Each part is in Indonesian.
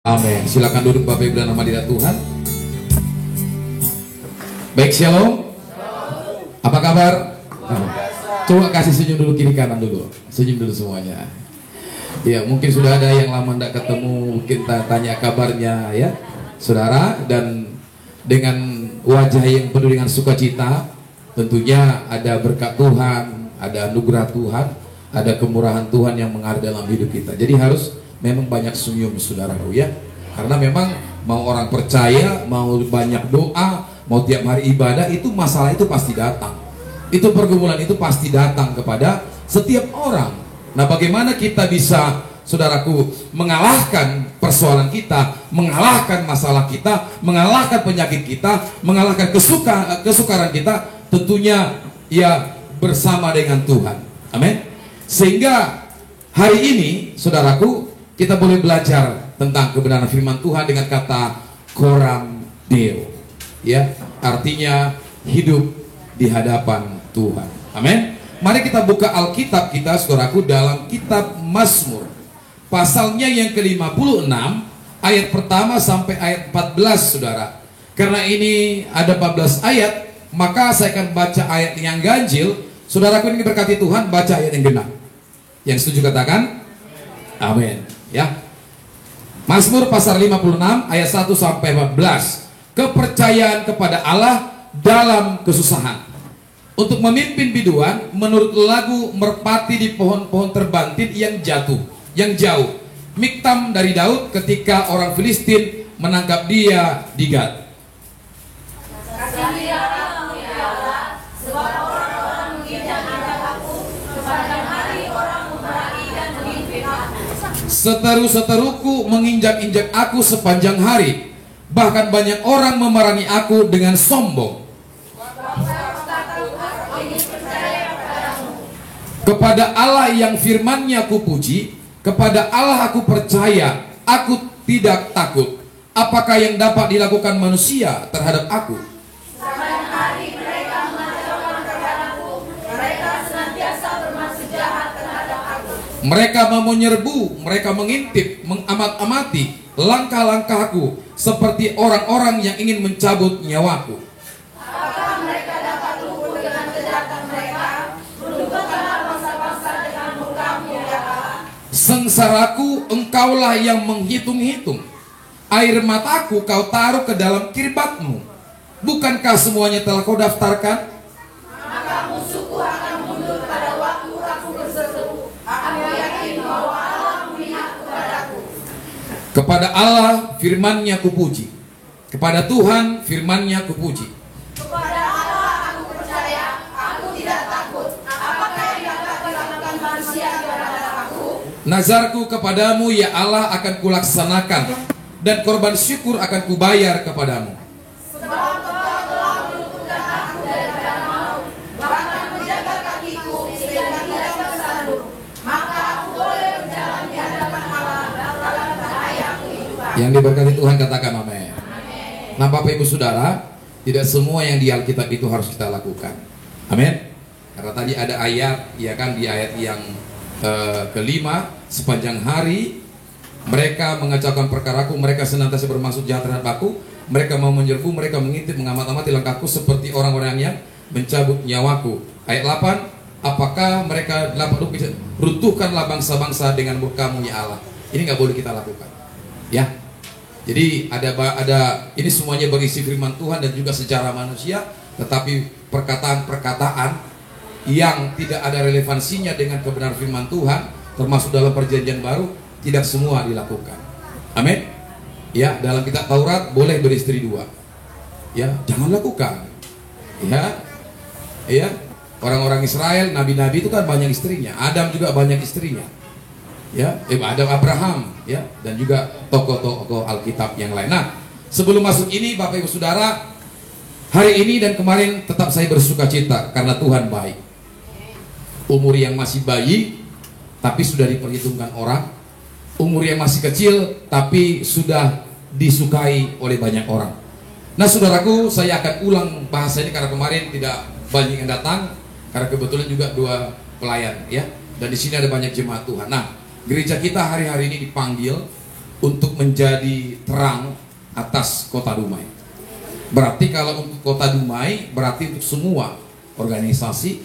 Amin. Silakan duduk Bapak Ibu dalam hadirat Tuhan. Baik, shalom. Apa kabar? Coba kasih senyum dulu kiri kanan dulu. Senyum dulu semuanya. Ya, mungkin sudah ada yang lama tidak ketemu, mungkin tanya kabarnya ya, saudara. Dan dengan wajah yang penuh dengan sukacita, tentunya ada berkat Tuhan, ada anugerah Tuhan, ada kemurahan Tuhan yang mengalir dalam hidup kita. Jadi harus memang banyak senyum, saudaraku ya. Karena memang mau orang percaya, mau banyak doa, mau tiap hari ibadah, itu masalah itu pasti datang. Itu pergumulan itu pasti datang kepada setiap orang. Nah, bagaimana kita bisa, saudaraku, mengalahkan persoalan kita, mengalahkan masalah kita, mengalahkan penyakit kita, mengalahkan kesukaran kita, tentunya ya bersama dengan Tuhan. Amin. Sehingga hari ini, saudaraku, kita boleh belajar tentang kebenaran firman Tuhan dengan kata coram Deo, ya, artinya hidup di hadapan Tuhan. Amin. Mari kita buka Alkitab kita, saudaraku, dalam kitab Mazmur, pasalnya yang ke-56, ayat pertama sampai ayat 14, saudara. Karena ini ada 14 ayat, maka saya akan baca ayat yang ganjil. Saudaraku, ini berkati Tuhan, baca ayat yang genap. Yang setuju katakan amin ya. Mazmur pasal 56 ayat 1 sampai 14. Kepercayaan kepada Allah dalam kesusahan. Untuk memimpin biduan menurut lagu merpati di pohon-pohon terbantin yang jauh. Miktam dari Daud ketika orang Filistin menangkap dia di Gad. Seteru-seteruku menginjak-injak aku sepanjang hari, bahkan banyak orang memerangi aku dengan sombong. Kepada Allah yang firman-Nya aku puji, kepada Allah aku percaya, aku tidak takut. Apakah yang dapat dilakukan manusia terhadap aku? Sepanjang hari mereka mengacaukan terhadapku, mereka senantiasa bermaksud jahat terhadap aku. Mereka mau menyerbu, mereka mengintip, mengamat-amati langkah-langkahku, seperti orang-orang yang ingin mencabut nyawaku. Apakah mereka dapat lupa dengan kejahatan mereka? Runtuhkanlah bangsa-bangsa dengan murka-Mu ya Allah. Sengsaraku engkaulah yang menghitung-hitung, air mataku kau taruh ke dalam kirbat-Mu. Bukankah semuanya telah kau daftarkan? Maka musuhku akan mundur pada waktu aku berseru. Aku yakin bahwa Allah memihak kepadaku. Kepada Allah firman-Nya kupuji, kepada Tuhan firman-Nya kupuji. Kepada Allah aku percaya, aku tidak takut. Apakah yang dapat dilakukan manusia terhadap aku? Nazarku kepadamu ya Allah akan kulaksanakan, dan korban syukur akan kubayar kepadamu. Sebab Engkau telah meluputkan aku daripada maut, bahkan menjaga kakiku sehingga tidak tersandung. Maka aku boleh berjalan di hadapan Allah dalam cahaya kehidupan. Yang diberkati Tuhan katakan amin. Nah, Bapak Ibu Saudara, tidak semua yang di Alkitab itu harus kita lakukan. Amin. Karena tadi ada ayat, ya kan, di ayat yang kelima, sepanjang hari mereka mengacaukan perkaraku, mereka senantiasa bermaksud jahat terhadap aku, mereka mau menyerbu, mereka mengintip, mengamat-amati langkahku seperti orang-orang yang mencabut nyawaku. Ayat 8, apakah mereka dapat runtuhkanlah bangsa-bangsa dengan murka-Mu ya Allah. Ini nggak boleh kita lakukan, ya. Jadi ada ini semuanya berisi firman Tuhan dan juga sejarah manusia, tetapi perkataan-perkataan yang tidak ada relevansinya dengan kebenaran firman Tuhan, termasuk dalam perjanjian baru, tidak semua dilakukan. Amin. Ya, dalam kitab Taurat boleh beristri dua. Ya, jangan lakukan. Ya. Ya, orang-orang Israel, nabi-nabi itu kan banyak istrinya. Adam juga banyak istrinya. Ya, Adam, Abraham, ya, dan juga tokoh-tokoh Alkitab yang lain. Nah, sebelum masuk ini, Bapak Ibu Saudara, hari ini dan kemarin tetap saya bersuka cita karena Tuhan baik. Umur yang masih bayi tapi sudah diperhitungkan orang, umur yang masih kecil tapi sudah disukai oleh banyak orang. Nah, saudaraku, saya akan ulang bahasa ini karena kemarin tidak banyak yang datang, karena kebetulan juga 2 pelayan, ya. Dan di sini ada banyak jemaat Tuhan. Nah, gereja kita hari-hari ini dipanggil untuk menjadi terang atas kota Dumai. Berarti kalau untuk kota Dumai berarti untuk semua organisasi,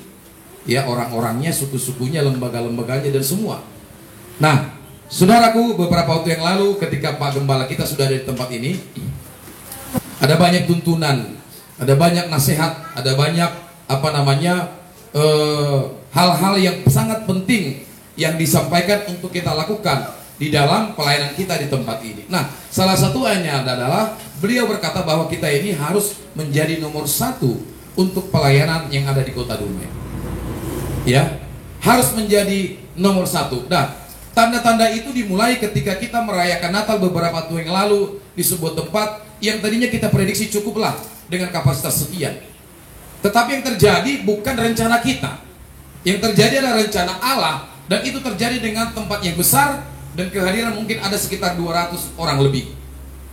ya, orang-orangnya, suku-sukunya, lembaga-lembaganya, dan semua. Nah, saudaraku, beberapa waktu yang lalu ketika Pak Gembala kita sudah ada di tempat ini, ada banyak tuntunan, ada banyak nasihat, ada banyak hal-hal yang sangat penting yang disampaikan untuk kita lakukan di dalam pelayanan kita di tempat ini. Nah, salah satunya adalah beliau berkata bahwa kita ini harus menjadi nomor satu untuk pelayanan yang ada di kota Dumai. Ya, harus menjadi nomor satu. Nah, tanda-tanda itu dimulai ketika kita merayakan Natal beberapa waktu yang lalu di sebuah tempat yang tadinya kita prediksi cukuplah dengan kapasitas sekian. Tetapi yang terjadi bukan rencana kita. Yang terjadi adalah rencana Allah, dan itu terjadi dengan tempat yang besar dan kehadiran mungkin ada sekitar 200 orang lebih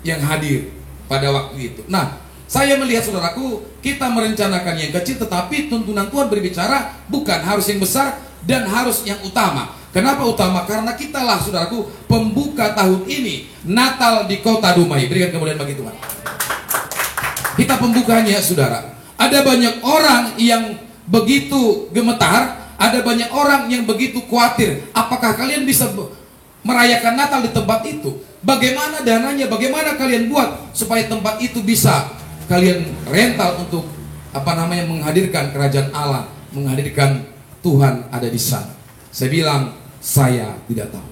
yang hadir pada waktu itu. Nah, saya melihat saudaraku, kita merencanakan yang kecil, tetapi tuntunan Tuhan berbicara bukan harus yang besar dan harus yang utama. Kenapa utama? Karena kitalah saudaraku pembuka tahun ini, Natal di kota Dumai. Berikan kemuliaan bagi Tuhan. Kita pembukanya, saudara. Ada banyak orang yang begitu gemetar, ada banyak orang yang begitu khawatir. Apakah kalian bisa merayakan Natal di tempat itu? Bagaimana dananya? Bagaimana kalian buat supaya tempat itu bisa kalian rental untuk menghadirkan kerajaan Allah, menghadirkan Tuhan ada di sana? Saya bilang, saya tidak tahu.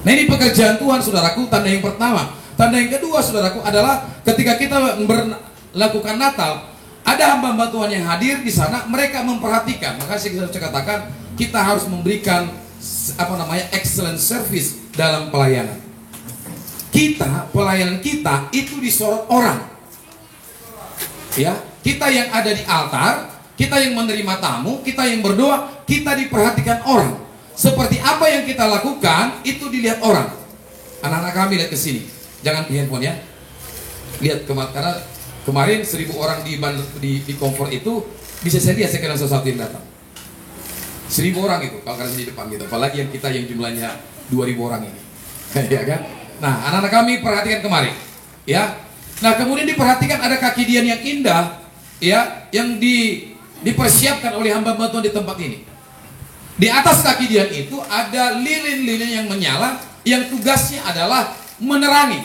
Nah, ini pekerjaan Tuhan, saudaraku. Tanda yang pertama. Tanda yang kedua, saudaraku, adalah ketika kita melakukan Natal, ada hamba-hamba Tuhan yang hadir di sana, mereka memperhatikan. Maka saya katakan, kita harus memberikan excellent service dalam pelayanan. Pelayanan kita itu disorot orang. Ya, kita yang ada di altar, kita yang menerima tamu, kita yang berdoa, kita diperhatikan orang. Seperti apa yang kita lakukan, itu dilihat orang. Anak-anak kami lihat ke sini. Jangan ke handphone ya. Lihat karena kemarin 1000 orang di konfor itu, bisa saya lihat, saya kenal sesuatu yang datang. 1000 orang itu, kalau kalian di depan gitu. Apalagi yang kita yang jumlahnya 2000 orang ini. Ya kan? Nah, anak-anak kami perhatikan kemarin. Ya. Nah, kemudian diperhatikan ada kaki dian yang indah, ya, yang dipersiapkan oleh hamba-hamba Tuhan di tempat ini. Di atas kaki dian itu ada lilin-lilin yang menyala, yang tugasnya adalah menerangi.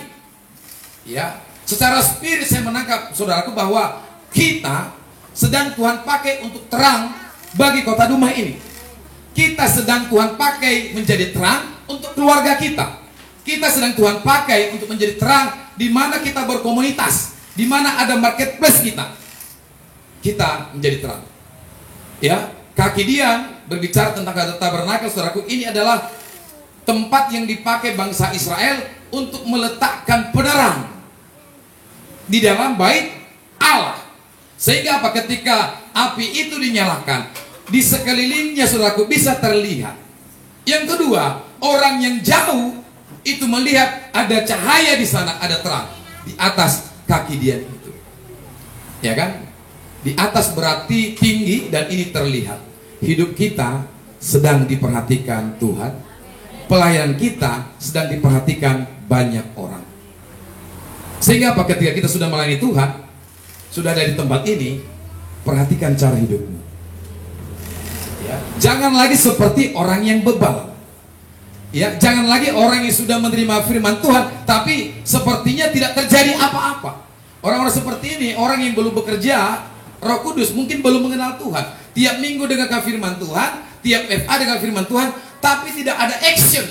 Ya. Secara spirit saya menangkap, saudaraku, bahwa kita sedang Tuhan pakai untuk terang bagi kota Dumai ini. Kita sedang Tuhan pakai menjadi terang untuk keluarga kita. Kita sedang Tuhan pakai untuk menjadi terang di mana kita berkomunitas, di mana ada marketplace kita. Kita menjadi terang. Ya, kaki dian berbicara tentang kata tabernakel, saudaraku, ini adalah tempat yang dipakai bangsa Israel untuk meletakkan penerang di dalam bait Allah. Sehingga apa? Ketika api itu dinyalakan, di sekelilingnya, saudaraku, bisa terlihat. Yang kedua, orang yang jauh itu melihat ada cahaya di sana, ada terang di atas kaki dian itu. Ya kan? Di atas berarti tinggi, dan ini terlihat. Hidup kita sedang diperhatikan Tuhan. Pelayanan kita sedang diperhatikan banyak orang. Sehingga apa? Ketika kita sudah melayani Tuhan, sudah ada di tempat ini, perhatikan cara hidupmu. Ya. Jangan lagi seperti orang yang bebal. Ya, jangan lagi orang yang sudah menerima firman Tuhan, tapi sepertinya tidak terjadi apa-apa. Orang-orang seperti ini, orang yang belum bekerja, Roh Kudus mungkin belum mengenal Tuhan. Tiap minggu dengarkan firman Tuhan, tiap FA dengan firman Tuhan, tapi tidak ada action.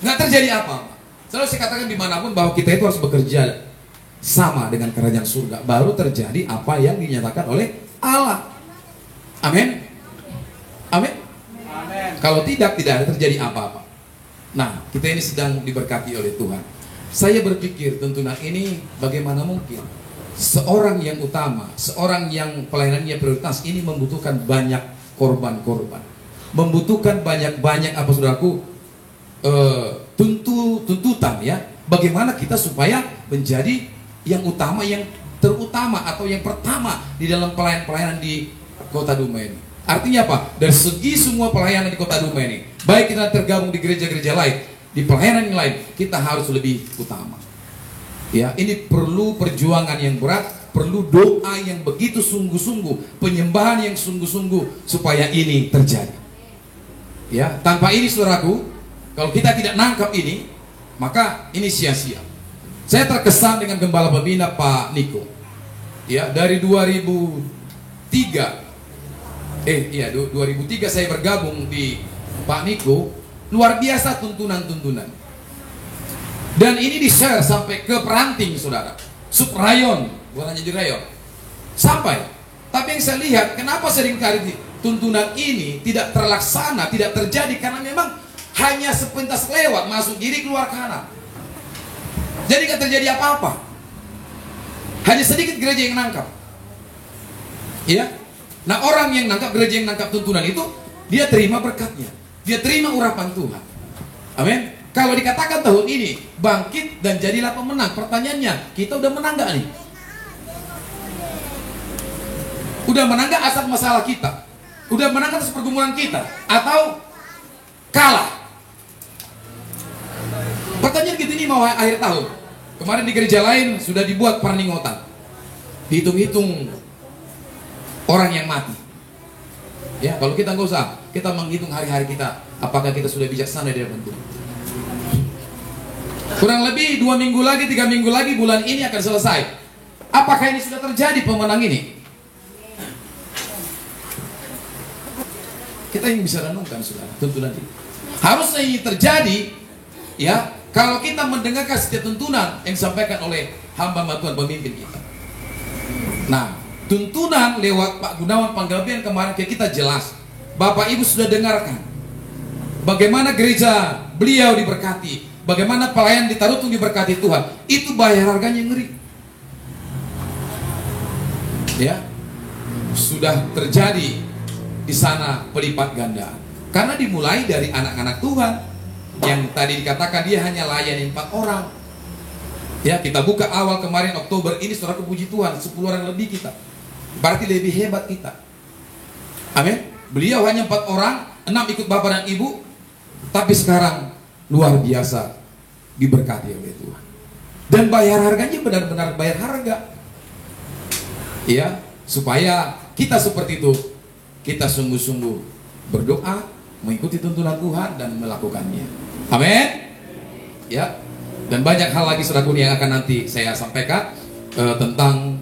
Nggak terjadi apa-apa. Selalu saya katakan dimanapun bahwa kita itu harus bekerja sama dengan kerajaan surga, baru terjadi apa yang dinyatakan oleh Allah. Amin. Amin. Kalau tidak ada terjadi apa-apa. Nah, kita ini sedang diberkati oleh Tuhan. Saya berpikir tuntunan ini bagaimana mungkin seorang yang utama, seorang yang pelayanannya prioritas ini membutuhkan banyak korban-korban, membutuhkan banyak saudaraku, tuntutan, ya. Bagaimana kita supaya menjadi yang utama, yang terutama atau yang pertama di dalam pelayanan di kota Dumai ini. Artinya apa? Dari segi semua pelayanan di kota Dumai ini, baik kita tergabung di gereja-gereja lain di pelayanan yang lain, kita harus lebih utama. Ya, ini perlu perjuangan yang berat, perlu doa yang begitu sungguh-sungguh, penyembahan yang sungguh-sungguh supaya ini terjadi. Ya, tanpa ini saudaraku, kalau kita tidak nangkap ini, maka ini sia-sia. Saya terkesan dengan gembala pembina Pak Niko. Ya, dari 2003 saya bergabung di Pak Niko, luar biasa tuntunan-tuntunan. Dan ini di-share sampai ke Peranting, saudara. Subrayon, bukan hanya di rayon. Sampai. Tapi yang saya lihat, kenapa seringkali tuntunan ini tidak terlaksana, tidak terjadi, karena memang hanya sepintas lewat, masuk kiri, keluar kanan. Jadi tidak terjadi apa-apa. Hanya sedikit gereja yang nangkap. Ya. Nah, orang yang nangkap, gereja yang nangkap tuntunan itu, dia terima berkatnya, dia terima urapan Tuhan. Amin. Kalau dikatakan tahun ini bangkit dan jadilah pemenang, pertanyaannya, kita udah menang gak nih? Udah menang gak atas masalah kita? Udah menang atas pergumulan kita? Atau kalah? Pertanyaan gitu ini mau akhir tahun. Kemarin di gereja lain sudah dibuat perningotan, dihitung-hitung orang yang mati. Ya, kalau kita nggak usah, kita menghitung hari-hari kita, apakah kita sudah bijaksana di hadapan Tuhan. Kurang lebih 2 minggu lagi, 3 minggu lagi, bulan ini akan selesai. Apakah ini sudah terjadi pemenang ini? Kita yang bisa renungkan, saudara, tuntunan ini. Harusnya ini terjadi, ya, kalau kita mendengarkan setiap tuntunan yang disampaikan oleh hamba Tuhan, pemimpin kita. Nah, tuntunan lewat Pak Gunawan Panggabean kemarin kita jelas. Bapak Ibu sudah dengarkan bagaimana gereja beliau diberkati, bagaimana pelayan di Tarutung diberkati Tuhan. Itu bayar harganya ngeri. Ya, sudah terjadi di sana pelipat ganda. Karena dimulai dari anak-anak Tuhan yang tadi dikatakan dia hanya layani 4 orang. Ya, kita buka awal kemarin Oktober ini, saudara, puji Tuhan, 10 orang lebih kita. Berarti lebih hebat kita. Amin. Beliau hanya 4 orang, 6 ikut bapak dan ibu, tapi sekarang luar biasa diberkati oleh Tuhan. Dan bayar harganya benar-benar bayar harga. Ya, supaya kita seperti itu, kita sungguh-sungguh berdoa, mengikuti tuntunan Tuhan dan melakukannya. Amin. Ya. Dan banyak hal lagi saudaraku yang akan nanti saya sampaikan tentang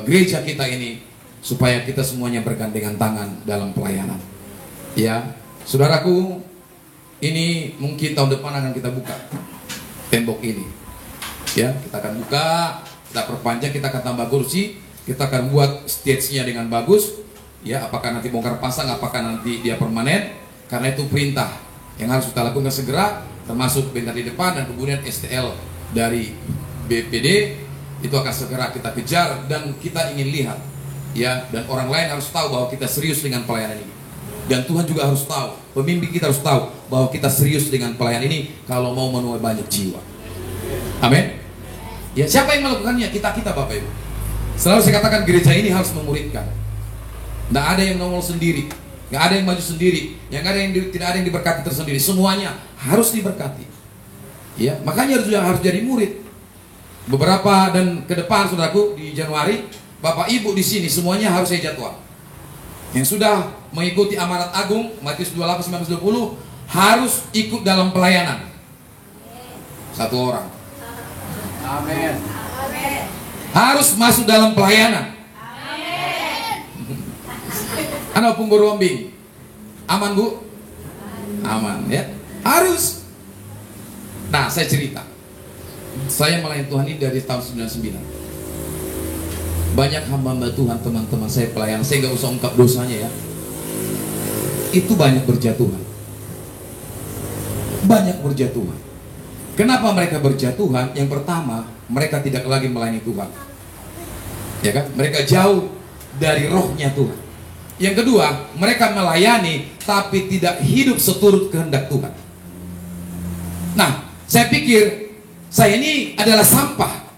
gereja kita ini, supaya kita semuanya bergandengan tangan dalam pelayanan. Ya, saudaraku, ini mungkin tahun depan akan kita buka tembok ini. Ya, kita akan buka, kita perpanjang, kita akan tambah kursi, kita akan buat stage-nya dengan bagus. Ya, apakah nanti bongkar pasang, apakah nanti dia permanen? Karena itu perintah yang harus kita lakukan segera, termasuk bentar di depan dan kemudian STL dari BPD itu akan segera kita kejar dan kita ingin lihat. Ya, dan orang lain harus tahu bahwa kita serius dengan pelayanan ini. Dan Tuhan juga harus tahu, pemimpin kita harus tahu bahwa kita serius dengan pelayanan ini kalau mau menuai banyak jiwa. Amin. Ya, siapa yang melakukannya? Kita Bapak Ibu. Selalu saya katakan gereja ini harus memuridkan. Tidak ada yang nongol sendiri, nggak ada yang maju sendiri, tidak ada yang diberkati tersendiri. Semuanya harus diberkati. Ya, makanya harus jadi murid. Beberapa dan ke depan, saudaraku, di Januari, Bapak Ibu di sini semuanya harus saya jadwal. Yang sudah mengikuti amanat agung Matius 28-19-20 harus ikut dalam pelayanan. 1 orang. Amin. Harus masuk dalam pelayanan. Anak punggur rombing. Aman, Bu? Aman, ya. Harus. Nah, saya cerita. Saya melayani Tuhan ini dari tahun 99. Banyak hamba Tuhan, teman-teman saya pelayan, saya nggak usah ungkap dosanya ya. Itu banyak berjatuhan. Banyak berjatuhan. Kenapa mereka berjatuhan? Yang pertama, mereka tidak lagi melayani Tuhan. Ya kan? Mereka jauh dari rohnya Tuhan. Yang kedua, mereka melayani tapi tidak hidup seturut kehendak Tuhan. Nah, saya pikir saya ini adalah sampah.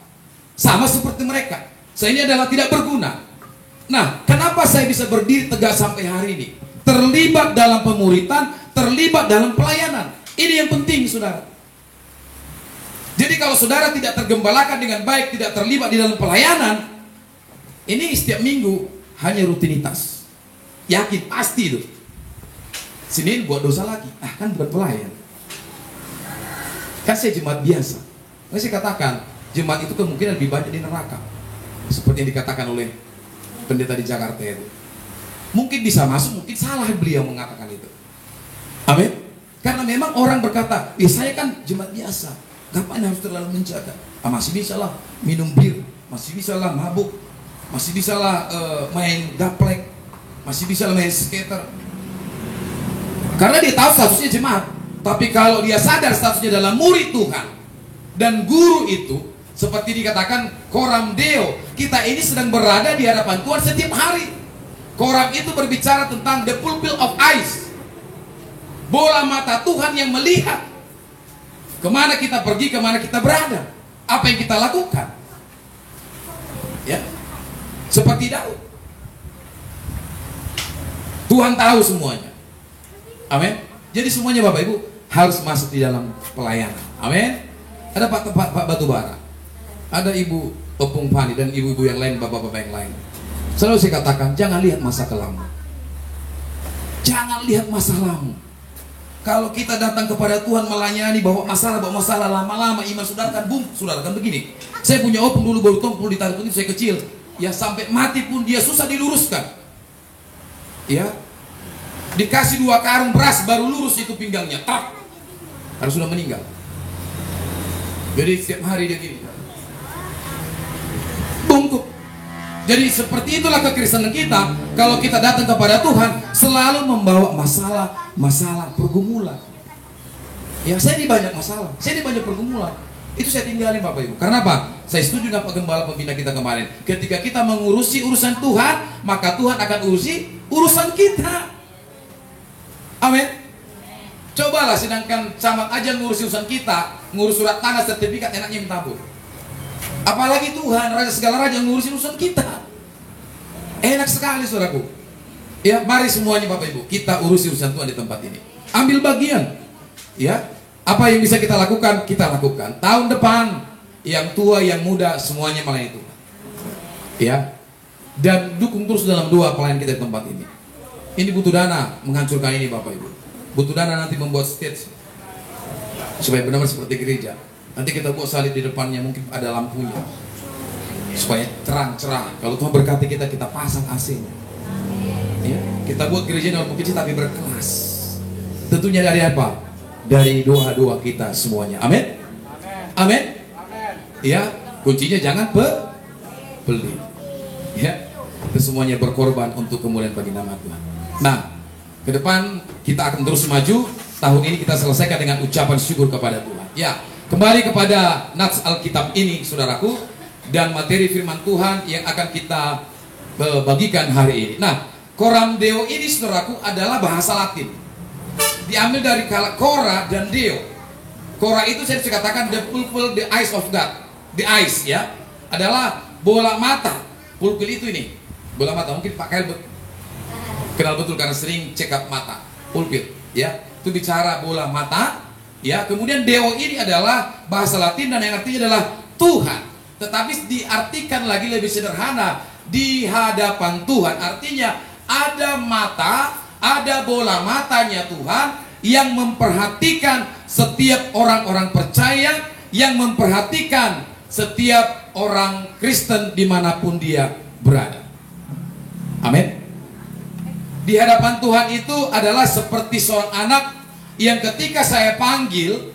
Sama seperti mereka. Saya ini adalah tidak berguna. Nah, kenapa saya bisa berdiri tegak sampai hari ini? Terlibat dalam pemuritan, terlibat dalam pelayanan. Ini yang penting, saudara. Jadi kalau saudara tidak tergembalakan dengan baik, tidak terlibat di dalam pelayanan, ini setiap minggu hanya rutinitas. Yakin, pasti itu. Senin buat dosa lagi. Kan bukan pelayan. Kan saya jemaat biasa. Saya katakan, jemaat itu kemungkinan lebih banyak di neraka. Seperti yang dikatakan oleh pendeta di Jakarta itu. Mungkin bisa masuk, mungkin salah beliau mengatakan itu. Amin. Karena memang orang berkata, saya kan jemaat biasa, ngapain harus terlalu menjaga? Masih bisa lah minum bir, masih bisa lah mabuk, masih bisa lah main gaplek, masih bisa lah main skater. Karena dia tahu statusnya jemaat. Tapi kalau dia sadar statusnya adalah murid Tuhan dan guru itu, seperti dikatakan Coram Deo, kita ini sedang berada di hadapan Tuhan setiap hari. Coram itu berbicara tentang the pupil of eyes, bola mata Tuhan yang melihat kemana kita pergi, kemana kita berada, apa yang kita lakukan. Ya, seperti Daud, Tuhan tahu semuanya. Amin. Jadi semuanya Bapak Ibu harus masuk di dalam pelayanan. Amin. Ada Pak Batubara, ada Ibu Opung Pani dan ibu-ibu yang lain, bapak-bapak yang lain. Selalu saya katakan, jangan lihat masa kelammu. Jangan lihat masa lamu. Kalau kita datang kepada Tuhan melayani, bawa masalah lama-lama iman saudara kan begini. Saya punya opung dulu baru tumpul di tangan itu saya kecil. Ya sampai mati pun dia susah diluruskan. Ya. Dikasih 2 karung beras baru lurus itu pinggangnya. Harus sudah meninggal. Jadi setiap hari dia gini. Bungkuk. Jadi seperti itulah kekristenan kita. Kalau kita datang kepada Tuhan selalu membawa masalah pergumulan. Ya saya di banyak masalah, saya di banyak pergumulan. Itu saya tinggalin Bapak Ibu. Karena apa? Saya setuju dengan Pak Gembala pembina kita kemarin. Ketika kita mengurusi urusan Tuhan, maka Tuhan akan urusi urusan kita. Amin. Cobalah, sedangkan camat aja ngurusi urusan kita, ngurus surat tanah, sertifikat, enaknya minta ampun. Apalagi Tuhan, Raja segala raja ngurusin urusan kita. Enak sekali saudaraku. Ya, mari semuanya Bapak Ibu, kita urusi urusan Tuhan di tempat ini. Ambil bagian. Ya, apa yang bisa kita lakukan, kita lakukan. Tahun depan, yang tua, yang muda, semuanya melayani Tuhan. Ya, dan dukung terus dalam doa pelayan kita di tempat ini. Ini butuh dana menghancurkan ini Bapak Ibu. Butuh dana nanti membuat stage supaya benar-benar seperti gereja. Nanti kita buat salib di depannya, mungkin ada lampunya supaya cerah. Kalau Tuhan berkati kita pasang AC-nya. Ya, kita buat gereja dalam kecil tapi berkelas. Tentunya dari apa? Dari doa-doa kita semuanya. Amin. Amin. Ya, kuncinya jangan pelit. Ya, itu semuanya berkorban untuk kemuliaan bagi nama Tuhan. Nah, ke depan kita akan terus maju. Tahun ini kita selesaikan dengan ucapan syukur kepada Tuhan. Ya. Kembali kepada nats Alkitab ini saudaraku, dan materi firman Tuhan yang akan kita bagikan hari ini. Nah, Coram Deo ini saudaraku adalah bahasa Latin. Diambil dari Cora dan Deo. Cora itu saya bisa katakan the pupil, the eyes of God. The eyes ya, adalah bola mata. Pupil itu ini, bola mata. Mungkin Pak Kail kenal betul karena sering check up mata. Pupil ya, itu bicara bola mata. Ya, kemudian Deo ini adalah bahasa Latin dan yang artinya adalah Tuhan. Tetapi diartikan lagi lebih sederhana, di hadapan Tuhan. Artinya ada mata, ada bola matanya Tuhan yang memperhatikan setiap orang-orang percaya, yang memperhatikan setiap orang Kristen dimanapun dia berada. Amin. Di hadapan Tuhan itu adalah seperti seorang anak yang ketika saya panggil,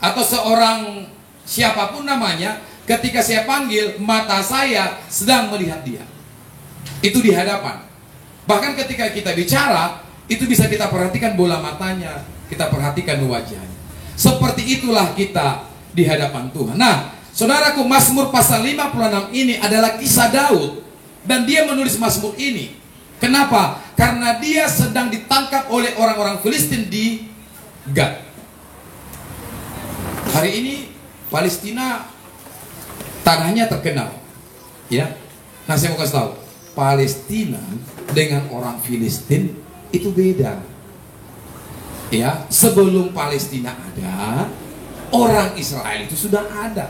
atau seorang siapapun namanya, ketika saya panggil, mata saya sedang melihat dia. Itu di hadapan. Bahkan ketika kita bicara, itu bisa kita perhatikan bola matanya, kita perhatikan wajahnya. Seperti itulah kita di hadapan Tuhan. Nah, saudaraku, Mazmur pasal 56 ini adalah kisah Daud. Dan dia menulis Mazmur ini. Kenapa? Karena dia sedang ditangkap oleh orang-orang Filistin di Gad. Hari ini Palestina tanahnya terkenal, ya. Nah, saya mau kasih tahu, Palestina dengan orang Filistin itu beda. Ya, sebelum Palestina ada, orang Israel itu sudah ada.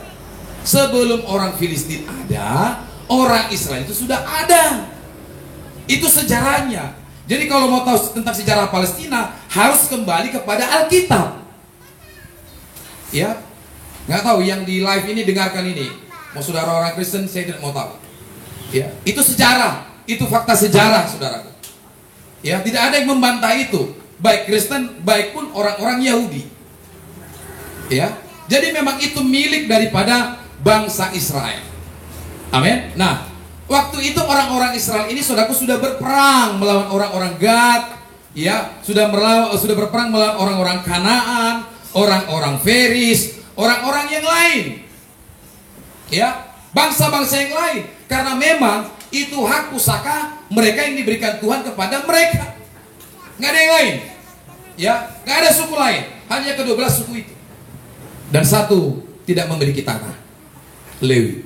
Sebelum orang Filistin ada, orang Israel itu sudah ada. Itu sejarahnya. Jadi kalau mau tahu tentang sejarah Palestina, harus kembali kepada Alkitab. Ya, nggak tahu yang di live ini dengarkan ini. Mau saudara orang Kristen, saya tidak mau tahu. Ya, itu sejarah, itu fakta sejarah, saudara. Ya, tidak ada yang membantah itu. Baik Kristen, baik pun orang-orang Yahudi. Ya, jadi memang itu milik daripada bangsa Israel. Amin. Nah, waktu itu orang-orang Israel ini, saudaraku, sudah berperang melawan orang-orang Gad, ya, sudah berperang melawan orang-orang Kanaan, orang-orang Feris, orang-orang yang lain, ya, bangsa-bangsa yang lain. Karena memang itu hak pusaka mereka yang diberikan Tuhan kepada mereka. Nggak ada yang lain, ya, nggak ada suku lain, hanya ke-12 suku itu. Dan satu tidak memiliki tanah, Lewi.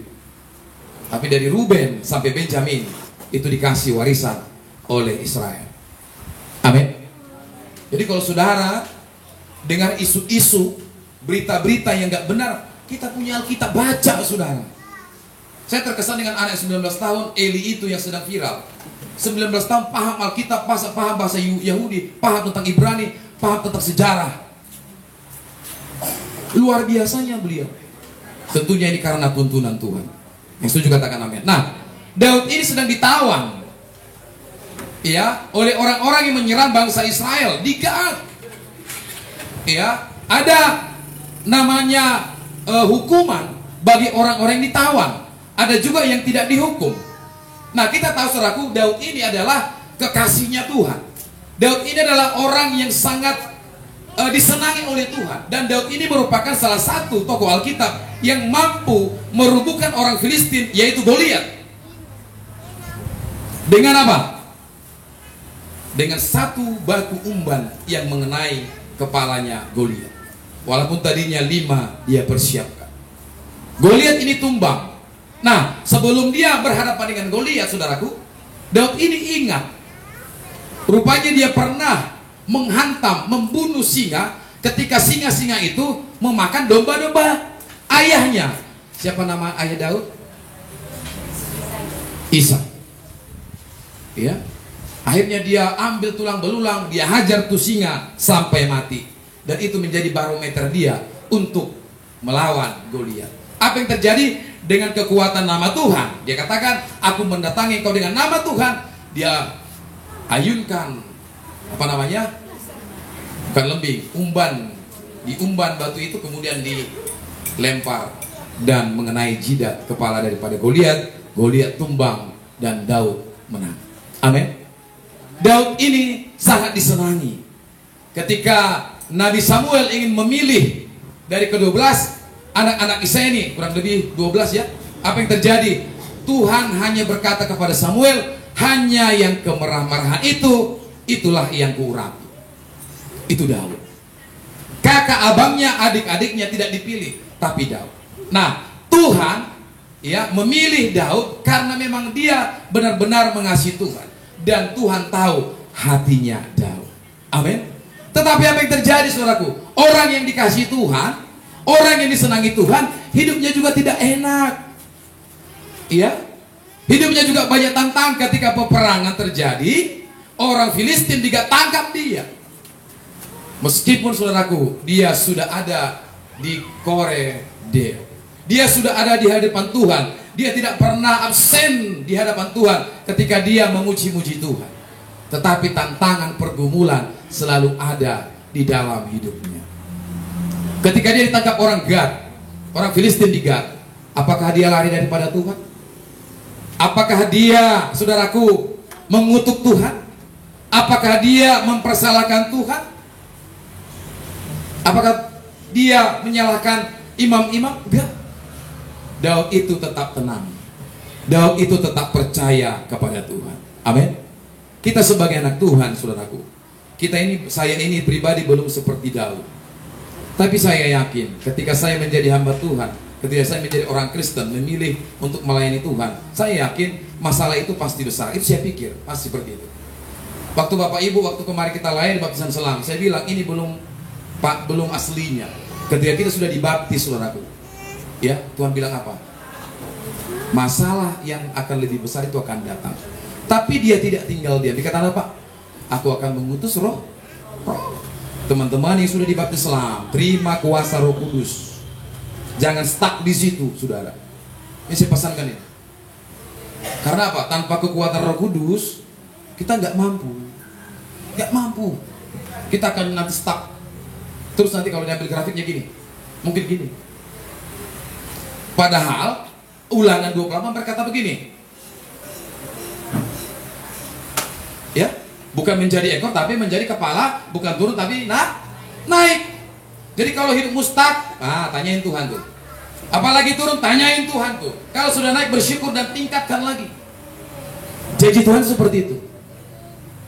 Tapi dari Ruben sampai Benjamin itu dikasih warisan oleh Israel. Amin. Jadi kalau saudara dengar isu-isu, berita-berita yang gak benar, kita punya Alkitab, baca saudara. Saya terkesan dengan anak 19 tahun, Eli itu yang sedang viral. 19 tahun paham Alkitab, paham bahasa Yahudi, paham tentang Ibrani, paham tentang sejarah. Luar biasanya beliau. Tentunya ini karena tuntunan Tuhan. Yang setuju katakan amin. Nah, Daud ini sedang ditawan, ya, oleh orang-orang yang menyerang bangsa Israel di Gad. Ya, ada namanya hukuman bagi orang-orang yang ditawan. Ada juga yang tidak dihukum. Nah, kita tahu saudaraku, Daud ini adalah kekasihnya Tuhan. Daud ini adalah orang yang sangat disenangi oleh Tuhan. Dan Daud ini merupakan salah satu tokoh Alkitab yang mampu merubuhkan orang Filistin, yaitu Goliat. Dengan apa? Dengan satu batu umban yang mengenai kepalanya Goliat. Walaupun tadinya 5 dia persiapkan. Goliat ini tumbang. Nah, sebelum dia berhadapan dengan Goliat, saudaraku, Daud ini ingat, rupanya dia pernah menghantam, membunuh singa ketika singa-singa itu memakan domba-domba ayahnya. Siapa nama ayah Daud? Isai. Ya. Akhirnya dia ambil tulang belulang, dia hajar tuh singa sampai mati. Dan itu menjadi barometer dia untuk melawan Goliat. Apa yang terjadi dengan kekuatan nama Tuhan? Dia katakan, aku mendatangi kau dengan nama Tuhan. Dia ayunkan, apa namanya? Bukan lembing, umban. Diumban batu itu kemudian dilempar dan mengenai jidat kepala daripada Goliat. Goliat tumbang dan Daud menang. Amin. Daud ini sangat disenangi. Ketika Nabi Samuel ingin memilih dari ke-12 anak-anak Isai ini, kurang lebih 12 ya. Apa yang terjadi? Tuhan hanya berkata kepada Samuel, hanya yang kemerah-merahan itu, itulah yang kuurapi. Itu Daud. Kakak abangnya, adik-adiknya tidak dipilih, tapi Daud. Nah, Tuhan ya memilih Daud karena memang dia benar-benar mengasihi Tuhan. Dan Tuhan tahu hatinya Daud. Amin. Tetapi apa yang terjadi, saudaraku? Orang yang dikasihi Tuhan, orang yang disenangi Tuhan, hidupnya juga tidak enak. Iya. Hidupnya juga banyak tantangan. Ketika peperangan terjadi, orang Filistin juga tangkap dia. Meskipun saudaraku, dia sudah ada di Koredeo, dia sudah ada di hadapan Tuhan, dia tidak pernah absen di hadapan Tuhan ketika dia memuji-muji Tuhan. Tetapi tantangan pergumulan selalu ada di dalam hidupnya. Ketika dia ditangkap orang Gad, orang Filistin di Gad, apakah dia lari daripada Tuhan? Apakah dia, saudaraku, mengutuk Tuhan? Apakah dia mempersalahkan Tuhan? Apakah dia menyalahkan imam-imam? Enggak. Daud itu tetap tenang. Daud itu tetap percaya kepada Tuhan. Amin. Kita sebagai anak Tuhan, saudaraku, saya ini pribadi belum seperti Daud. Tapi saya yakin ketika saya menjadi hamba Tuhan, ketika saya menjadi orang Kristen, memilih untuk melayani Tuhan, saya yakin masalah itu pasti besar. Itu saya pikir pasti seperti itu. Waktu Bapak Ibu, waktu kemarin kita layani baptisan selam, saya bilang ini belum aslinya. Ketika kita sudah dibaptis, saudaraku, ya, Tuhan bilang apa? Masalah yang akan lebih besar itu akan datang. Tapi dia tidak tinggal diam. Dikatakan apa? Aku akan mengutus roh. Teman-teman yang sudah dibaptis Islam, terima kuasa Roh Kudus. Jangan stuck di situ, saudara. Ini saya pesankan ini. Karena apa? Tanpa kekuatan Roh Kudus, kita nggak mampu. Nggak mampu. Kita akan nanti stuck. Terus nanti kalau diambil grafiknya gini, mungkin gini. Padahal Ulangan 28 berkata begini. Ya, bukan menjadi ekor tapi menjadi kepala, bukan turun tapi naik. Jadi kalau hidup stuck, tanyain Tuhan tuh. Apalagi turun, tanyain Tuhan tuh. Kalau sudah naik, bersyukur dan tingkatkan lagi. Janji Tuhan seperti itu.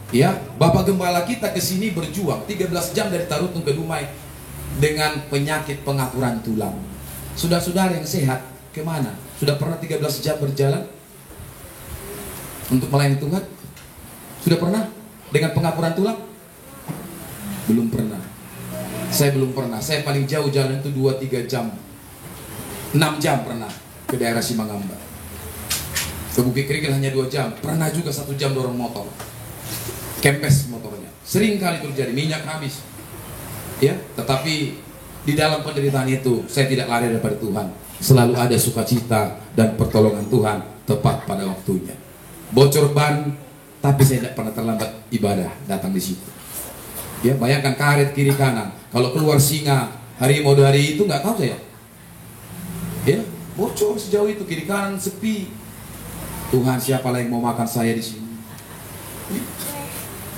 Ya, Bapak Gembala kita ke sini berjuang 13 jam dari Tarutung ke Dumai dengan penyakit pengapuran tulang. Saudara-saudara yang sehat, kemana? Sudah pernah 13 jam berjalan untuk melayani Tuhan? Sudah pernah dengan pengapuran tulang? Belum pernah. Saya belum pernah. Saya paling jauh jalan itu 2-3 jam, 6 jam pernah ke daerah Simangamba. Ke Bukit Kerikil hanya 2 jam. Pernah juga 1 jam dorong motor, kempes motornya. Sering kali terjadi, minyak habis. Ya, tetapi di dalam penderitaan itu saya tidak lari daripada Tuhan. Selalu ada sukacita dan pertolongan Tuhan tepat pada waktunya. Bocor ban, tapi saya tidak pernah terlambat ibadah datang di situ. Ya, bayangkan karet kiri kanan. Kalau keluar singa, harimau dari itu nggak tahu saya. Ya, bocor sejauh itu, kiri kanan sepi. Tuhan, siapa yang mau makan saya di sini?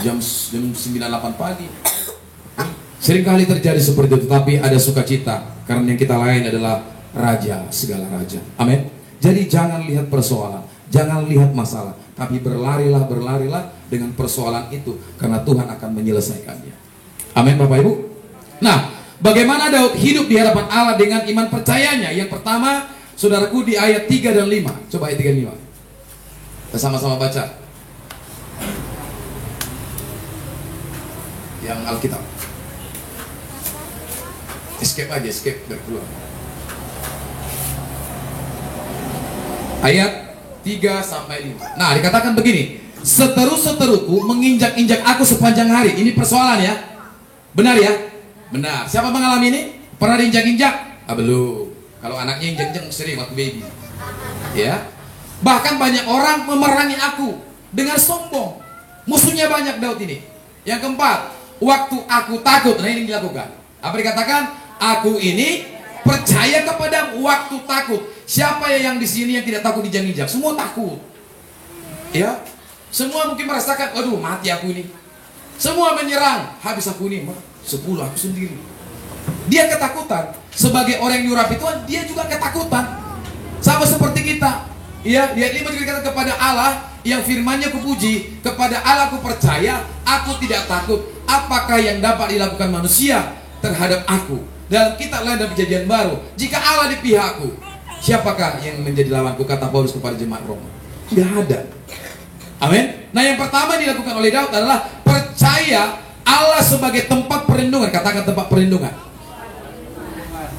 Jam 9-8 pagi. Seringkali terjadi seperti itu, tapi ada sukacita karena yang kita lain adalah Raja segala raja. Amin. Jadi jangan lihat persoalan, jangan lihat masalah, tapi berlarilah dengan persoalan itu karena Tuhan akan menyelesaikannya. Amin, Bapak Ibu. Nah, bagaimana Daud hidup di hadapan Allah dengan iman percayanya? Yang pertama, saudaraku, di ayat 3 dan 5. Coba ayat 3 dan 5. Kita sama-sama baca. Yang Alkitab. Escape aja, escape dari keluar. Ayat 3 sampai 5. Nah, dikatakan begini, seteru-seteruku menginjak-injak aku sepanjang hari. Ini persoalan ya. Benar ya? Benar. Siapa mengalami ini? Pernah diinjak-injak? Belum. Kalau anaknya injak-injak sering waktu baby. Ya. Bahkan banyak orang memerangi aku dengan sombong. Musuhnya banyak Daud ini. Yang keempat, waktu aku takut. Nah, ini dilakukan. Apa dikatakan? Aku ini percaya kepada waktu takut. Siapa yang di sini yang tidak takut injak-injak? Semua takut. Ya. Semua mungkin merasakan, aduh, mati aku ini. Semua menyerang, habis aku ini, 10 aku sendiri. Dia ketakutan. Sebagai orang yang diurapi Tuhan, dia juga ketakutan. Sama seperti kita. Ya, dia ini menceritakan kepada Allah yang firman-Nya kupuji, kepada Allah aku percaya, aku tidak takut. Apakah yang dapat dilakukan manusia terhadap aku? Dalam kitab lain dan perjanjian baru, jika Allah di pihakku, siapakah yang menjadi lawanku, kata Paulus kepada jemaat Roma? Tidak ada. Amin. Nah, yang pertama dilakukan oleh Daud adalah percaya Allah sebagai tempat perlindungan. Katakan tempat perlindungan.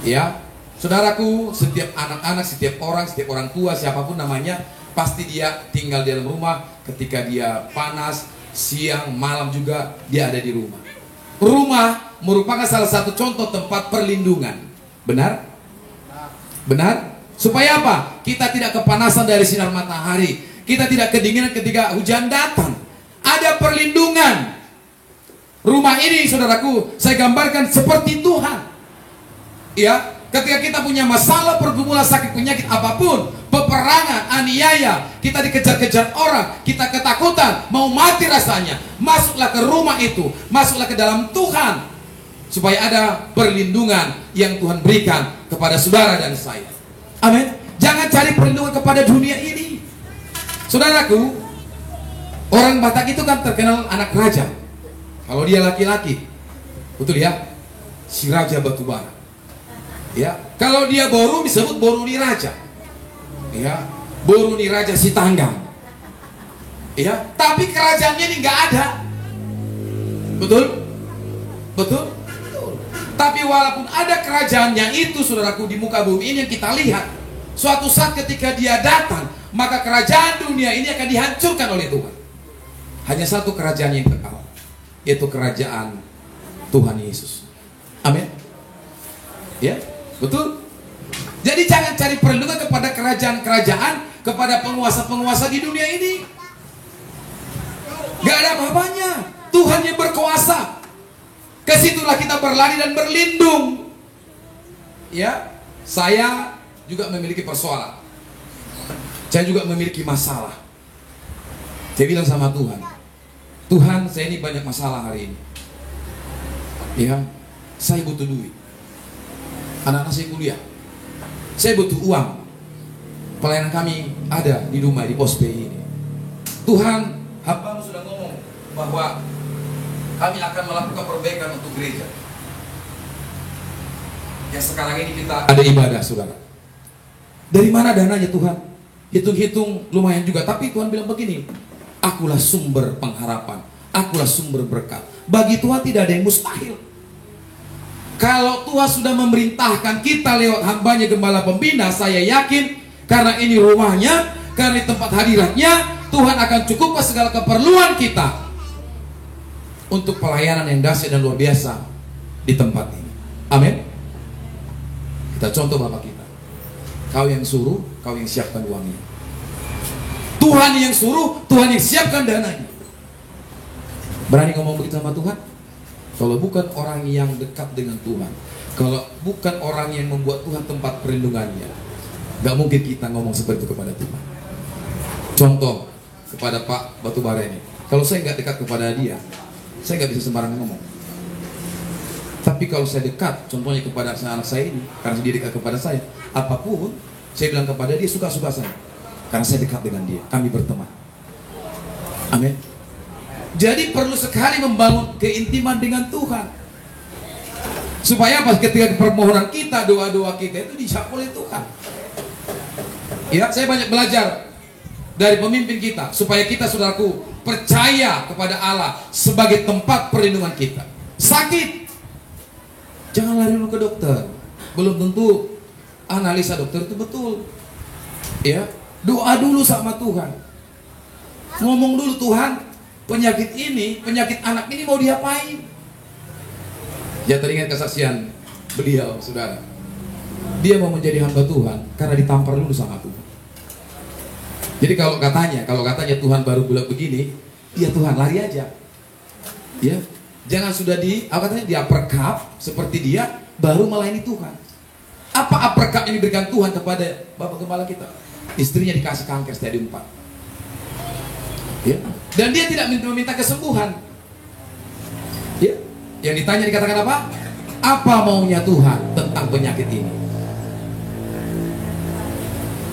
Ya, saudaraku, setiap anak-anak, setiap orang tua, siapapun namanya, pasti dia tinggal di dalam rumah. Ketika dia panas, siang, malam juga dia ada di rumah. Rumah merupakan salah satu contoh tempat perlindungan. Benar? Benar? Supaya apa? Kita tidak kepanasan dari sinar matahari. Kita tidak kedinginan ketika hujan datang. Ada perlindungan. Rumah ini, saudaraku, saya gambarkan seperti Tuhan. Ya, ketika kita punya masalah, pergumulan, sakit, penyakit apapun, peperangan, aniaya, kita dikejar-kejar orang, kita ketakutan, mau mati rasanya, masuklah ke rumah itu, masuklah ke dalam Tuhan, supaya ada perlindungan yang Tuhan berikan kepada saudara dan saya. Amin. Jangan cari perlindungan kepada dunia ini. Saudaraku, orang Batak itu kan terkenal anak raja. Kalau dia laki-laki, betul ya, si raja batubara. Ya, kalau dia boru disebut boruni raja. Ya, boruni raja si tanggang. Ya, tapi kerajaannya ini nggak ada. Betul? Betul? Tapi walaupun ada kerajaannya itu, saudaraku, di muka bumi ini yang kita lihat, suatu saat ketika dia datang, maka kerajaan dunia ini akan dihancurkan oleh Tuhan. Hanya satu kerajaan yang kekal, yaitu kerajaan Tuhan Yesus. Amin. Ya, betul. Jadi jangan cari perlindungan kepada kerajaan-kerajaan, kepada penguasa-penguasa di dunia ini. Gak ada apa-apanya. Tuhan yang berkuasa. Kesitulah kita berlari dan berlindung. Ya, saya juga memiliki persoalan. Saya juga memiliki masalah. Saya bilang sama Tuhan, Tuhan, saya ini banyak masalah hari ini. Ya, saya butuh duit. Anak-anak saya kuliah. Saya butuh uang. Pelayanan kami ada di rumah, di pos PI ini. Tuhan, hambamu sudah ngomong bahwa kami akan melakukan perbaikan untuk gereja. Ya, sekarang ini kita ada ibadah, saudara. Dari mana dananya, Tuhan? Hitung-hitung lumayan juga. Tapi Tuhan bilang begini, akulah sumber pengharapan, akulah sumber berkat. Bagi Tuhan tidak ada yang mustahil. Kalau Tuhan sudah memerintahkan kita lewat hambanya Gembala Pembina, saya yakin karena ini rumahnya, karena ini tempat hadiratnya, Tuhan akan cukupkan segala keperluan kita untuk pelayanan yang dahsyat dan luar biasa di tempat ini. Amin. Kita contoh Bapak kita. Kau yang suruh, kau yang siapkan uangnya. Tuhan yang suruh, Tuhan yang siapkan dananya. Berani ngomong begitu sama Tuhan? Kalau bukan orang yang dekat dengan Tuhan, kalau bukan orang yang membuat Tuhan tempat perlindungannya, gak mungkin kita ngomong seperti itu kepada Tuhan. Contoh kepada Pak Batubara ini, kalau saya gak dekat kepada dia, saya gak bisa sembarangan ngomong. Tapi kalau saya dekat, contohnya kepada anak saya ini, karena dia dekat kepada saya, apapun saya bilang kepada dia, suka-suka saya, karena saya dekat dengan dia, kami berteman. Amin. Jadi perlu sekali membangun keintiman dengan Tuhan, supaya apa? Ketika permohonan kita, doa-doa kita itu dijawab oleh Tuhan. Ya, saya banyak belajar dari pemimpin kita, supaya kita, saudaraku, percaya kepada Allah sebagai tempat perlindungan kita. Sakit, jangan lari dulu ke dokter. Belum tentu analisa dokter itu betul. Ya, doa dulu sama Tuhan. Ngomong dulu, Tuhan, penyakit ini, penyakit anak ini mau diapain? Ya, teringat kesaksian beliau, saudara. Dia mau menjadi hamba Tuhan karena ditampar dulu sama Tuhan. Jadi kalau katanya Tuhan baru bilang begini, ya Tuhan lari aja. Ya, jangan sudah katanya dia uppercut seperti dia baru melayani Tuhan. Apa uppercut yang diberikan Tuhan kepada Bapak Gembala kita? Istrinya dikasih kanker stadium 4. Ya. Dan dia tidak meminta kesembuhan. Ya. Yang ditanya dikatakan apa? Apa maunya Tuhan tentang penyakit ini?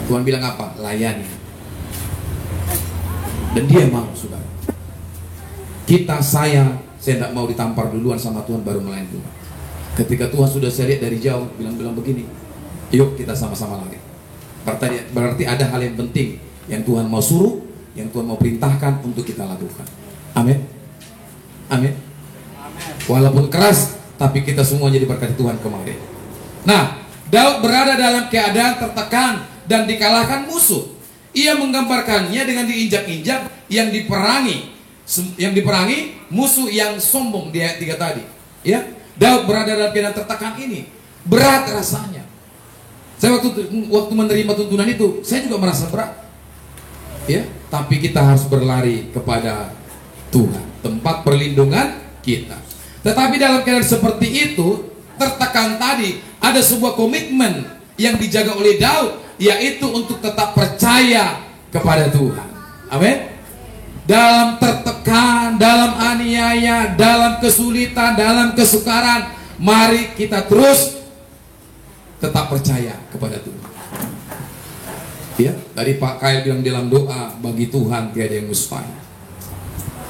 Tuhan bilang apa? Layani. Dan dia mau, saudara. Saya tidak mau ditampar duluan sama Tuhan baru melayani Tuhan. Ketika Tuhan sudah saya lihat dari jauh, bilang begini, yuk kita sama-sama lari. Berarti ada hal yang penting yang Tuhan mau suruh, yang Tuhan mau perintahkan untuk kita lakukan. Amin. Amin. Walaupun keras, tapi kita semua jadi berkat Tuhan kemarin. Nah, Daud berada dalam keadaan tertekan dan dikalahkan musuh. Ia menggambarkannya dengan diinjak-injak yang diperangi musuh yang sombong di ayat 3 tadi. Ya, Daud berada dalam keadaan tertekan ini, berat rasanya. Saya waktu menerima tuntunan itu, saya juga merasa berat. Ya, tapi kita harus berlari kepada Tuhan, tempat perlindungan kita. Tetapi dalam keadaan seperti itu, tertekan tadi, ada sebuah komitmen yang dijaga oleh Daud, yaitu untuk tetap percaya kepada Tuhan. Amin. Dalam tertekan, dalam aniaya, dalam kesulitan, dalam kesukaran, mari kita terus tetap percaya kepada Tuhan. Ya, tadi Pak Kail bilang dalam doa, bagi Tuhan tiada yang mustahil.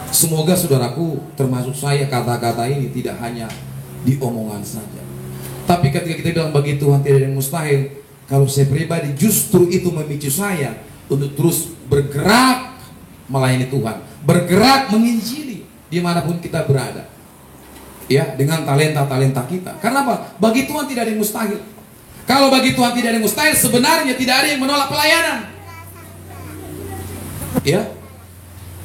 Semoga saudaraku, termasuk saya, kata-kata ini tidak hanya di omongan saja. Tapi ketika kita bilang bagi Tuhan tiada yang mustahil, kalau saya pribadi justru itu memicu saya untuk terus bergerak melayani Tuhan, bergerak menginjili dimanapun kita berada. Ya, dengan talenta-talenta kita. Karena apa? Bagi Tuhan tidak ada yang mustahil. Kalau bagi Tuhan tidak ada yang mustahil, sebenarnya tidak ada yang menolak pelayanan. Ya,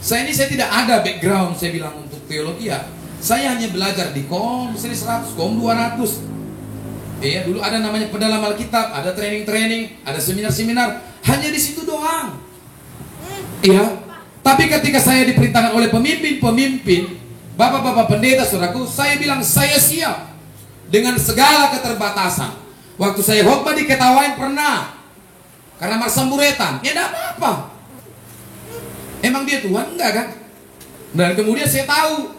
saya tidak ada background, saya bilang untuk teologi ya. Saya hanya belajar di KOM 100, KOM 200. Ya, dulu ada namanya pedalam Alkitab, ada training-training, ada seminar-seminar. Hanya di situ doang. Ya, tapi ketika saya diperintahkan oleh pemimpin-pemimpin, bapak-bapak pendeta, saudaraku, saya bilang saya siap dengan segala keterbatasan. Waktu saya khotbah diketawain pernah karena marsamburetan, ya tidak apa-apa. Emang dia Tuhan? Enggak kan? Dan kemudian saya tahu.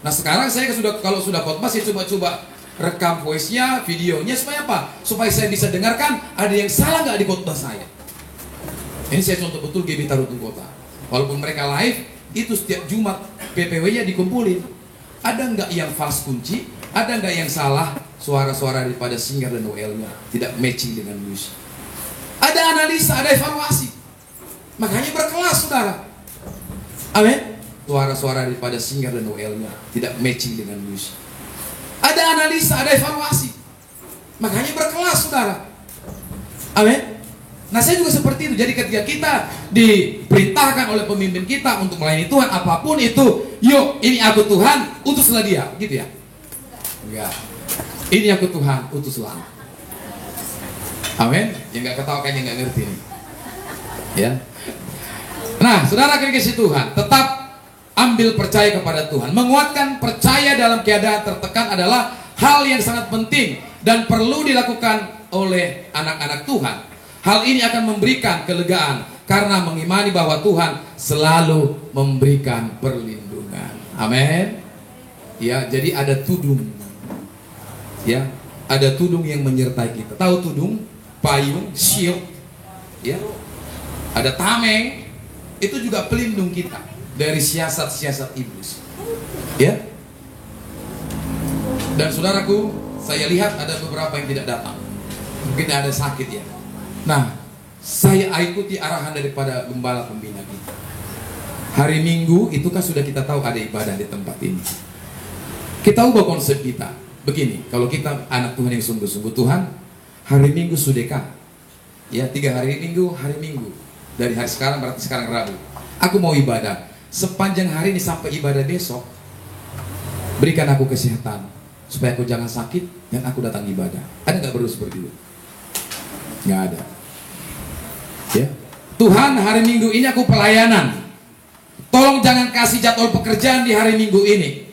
Nah sekarang saya kalau sudah khotbah, saya coba-coba rekam voice-nya, videonya, supaya apa? Supaya saya bisa dengarkan ada yang salah nggak di khotbah saya. Ini saya contoh betul GB Tarutung Kota. Walaupun mereka live, itu setiap Jumat PPW-nya dikumpulin. Ada nggak yang fals kunci? Ada nggak yang salah suara-suara daripada singer dan OL-nya tidak matching dengan musik? Ada analisa, ada evaluasi. Makanya berkelas, saudara. Amin. Suara-suara daripada singer dan OL-nya tidak matching dengan musik. Ada analisa, ada evaluasi. Makanya berkelas, saudara. Amin. Nah saya juga seperti itu. Jadi ketika kita diperintahkan oleh pemimpin kita untuk melayani Tuhan, apapun itu, yuk ini aku Tuhan, utuslah dia, gitu ya? Enggak. Ini aku Tuhan, utuslah. Amin. Yang nggak ketawa kayaknya nggak ngerti nih. Ya. Nah, saudara kekasih Tuhan, tetap ambil percaya kepada Tuhan. Menguatkan percaya dalam keadaan tertekan adalah hal yang sangat penting dan perlu dilakukan oleh anak-anak Tuhan. Hal ini akan memberikan kelegaan karena mengimani bahwa Tuhan selalu memberikan perlindungan. Amin. Ya, jadi ada tudung. Ya, ada tudung yang menyertai kita. Tahu tudung, payung, shield. Ya. Ada tameng. Itu juga pelindung kita dari siasat-siasat iblis. Ya. Dan saudaraku, saya lihat ada beberapa yang tidak datang. Mungkin ada sakit ya. Nah, saya ikuti arahan daripada gembala pembina kita. Hari Minggu itu kan sudah kita tahu ada ibadah di tempat ini. Kita ubah konsep kita. Begini, kalau kita anak Tuhan yang sungguh-sungguh, Tuhan, hari Minggu sudeka. Ya, 3 hari Minggu, hari Minggu. Dari hari sekarang berarti sekarang Rabu. Aku mau ibadah. Sepanjang hari ini sampai ibadah besok, berikan aku kesehatan supaya aku jangan sakit dan aku datang ibadah. Ada nggak perlu seperti itu? Nggak ada. Ya. Tuhan, hari Minggu ini aku pelayanan. Tolong jangan kasih jadwal pekerjaan di hari Minggu ini.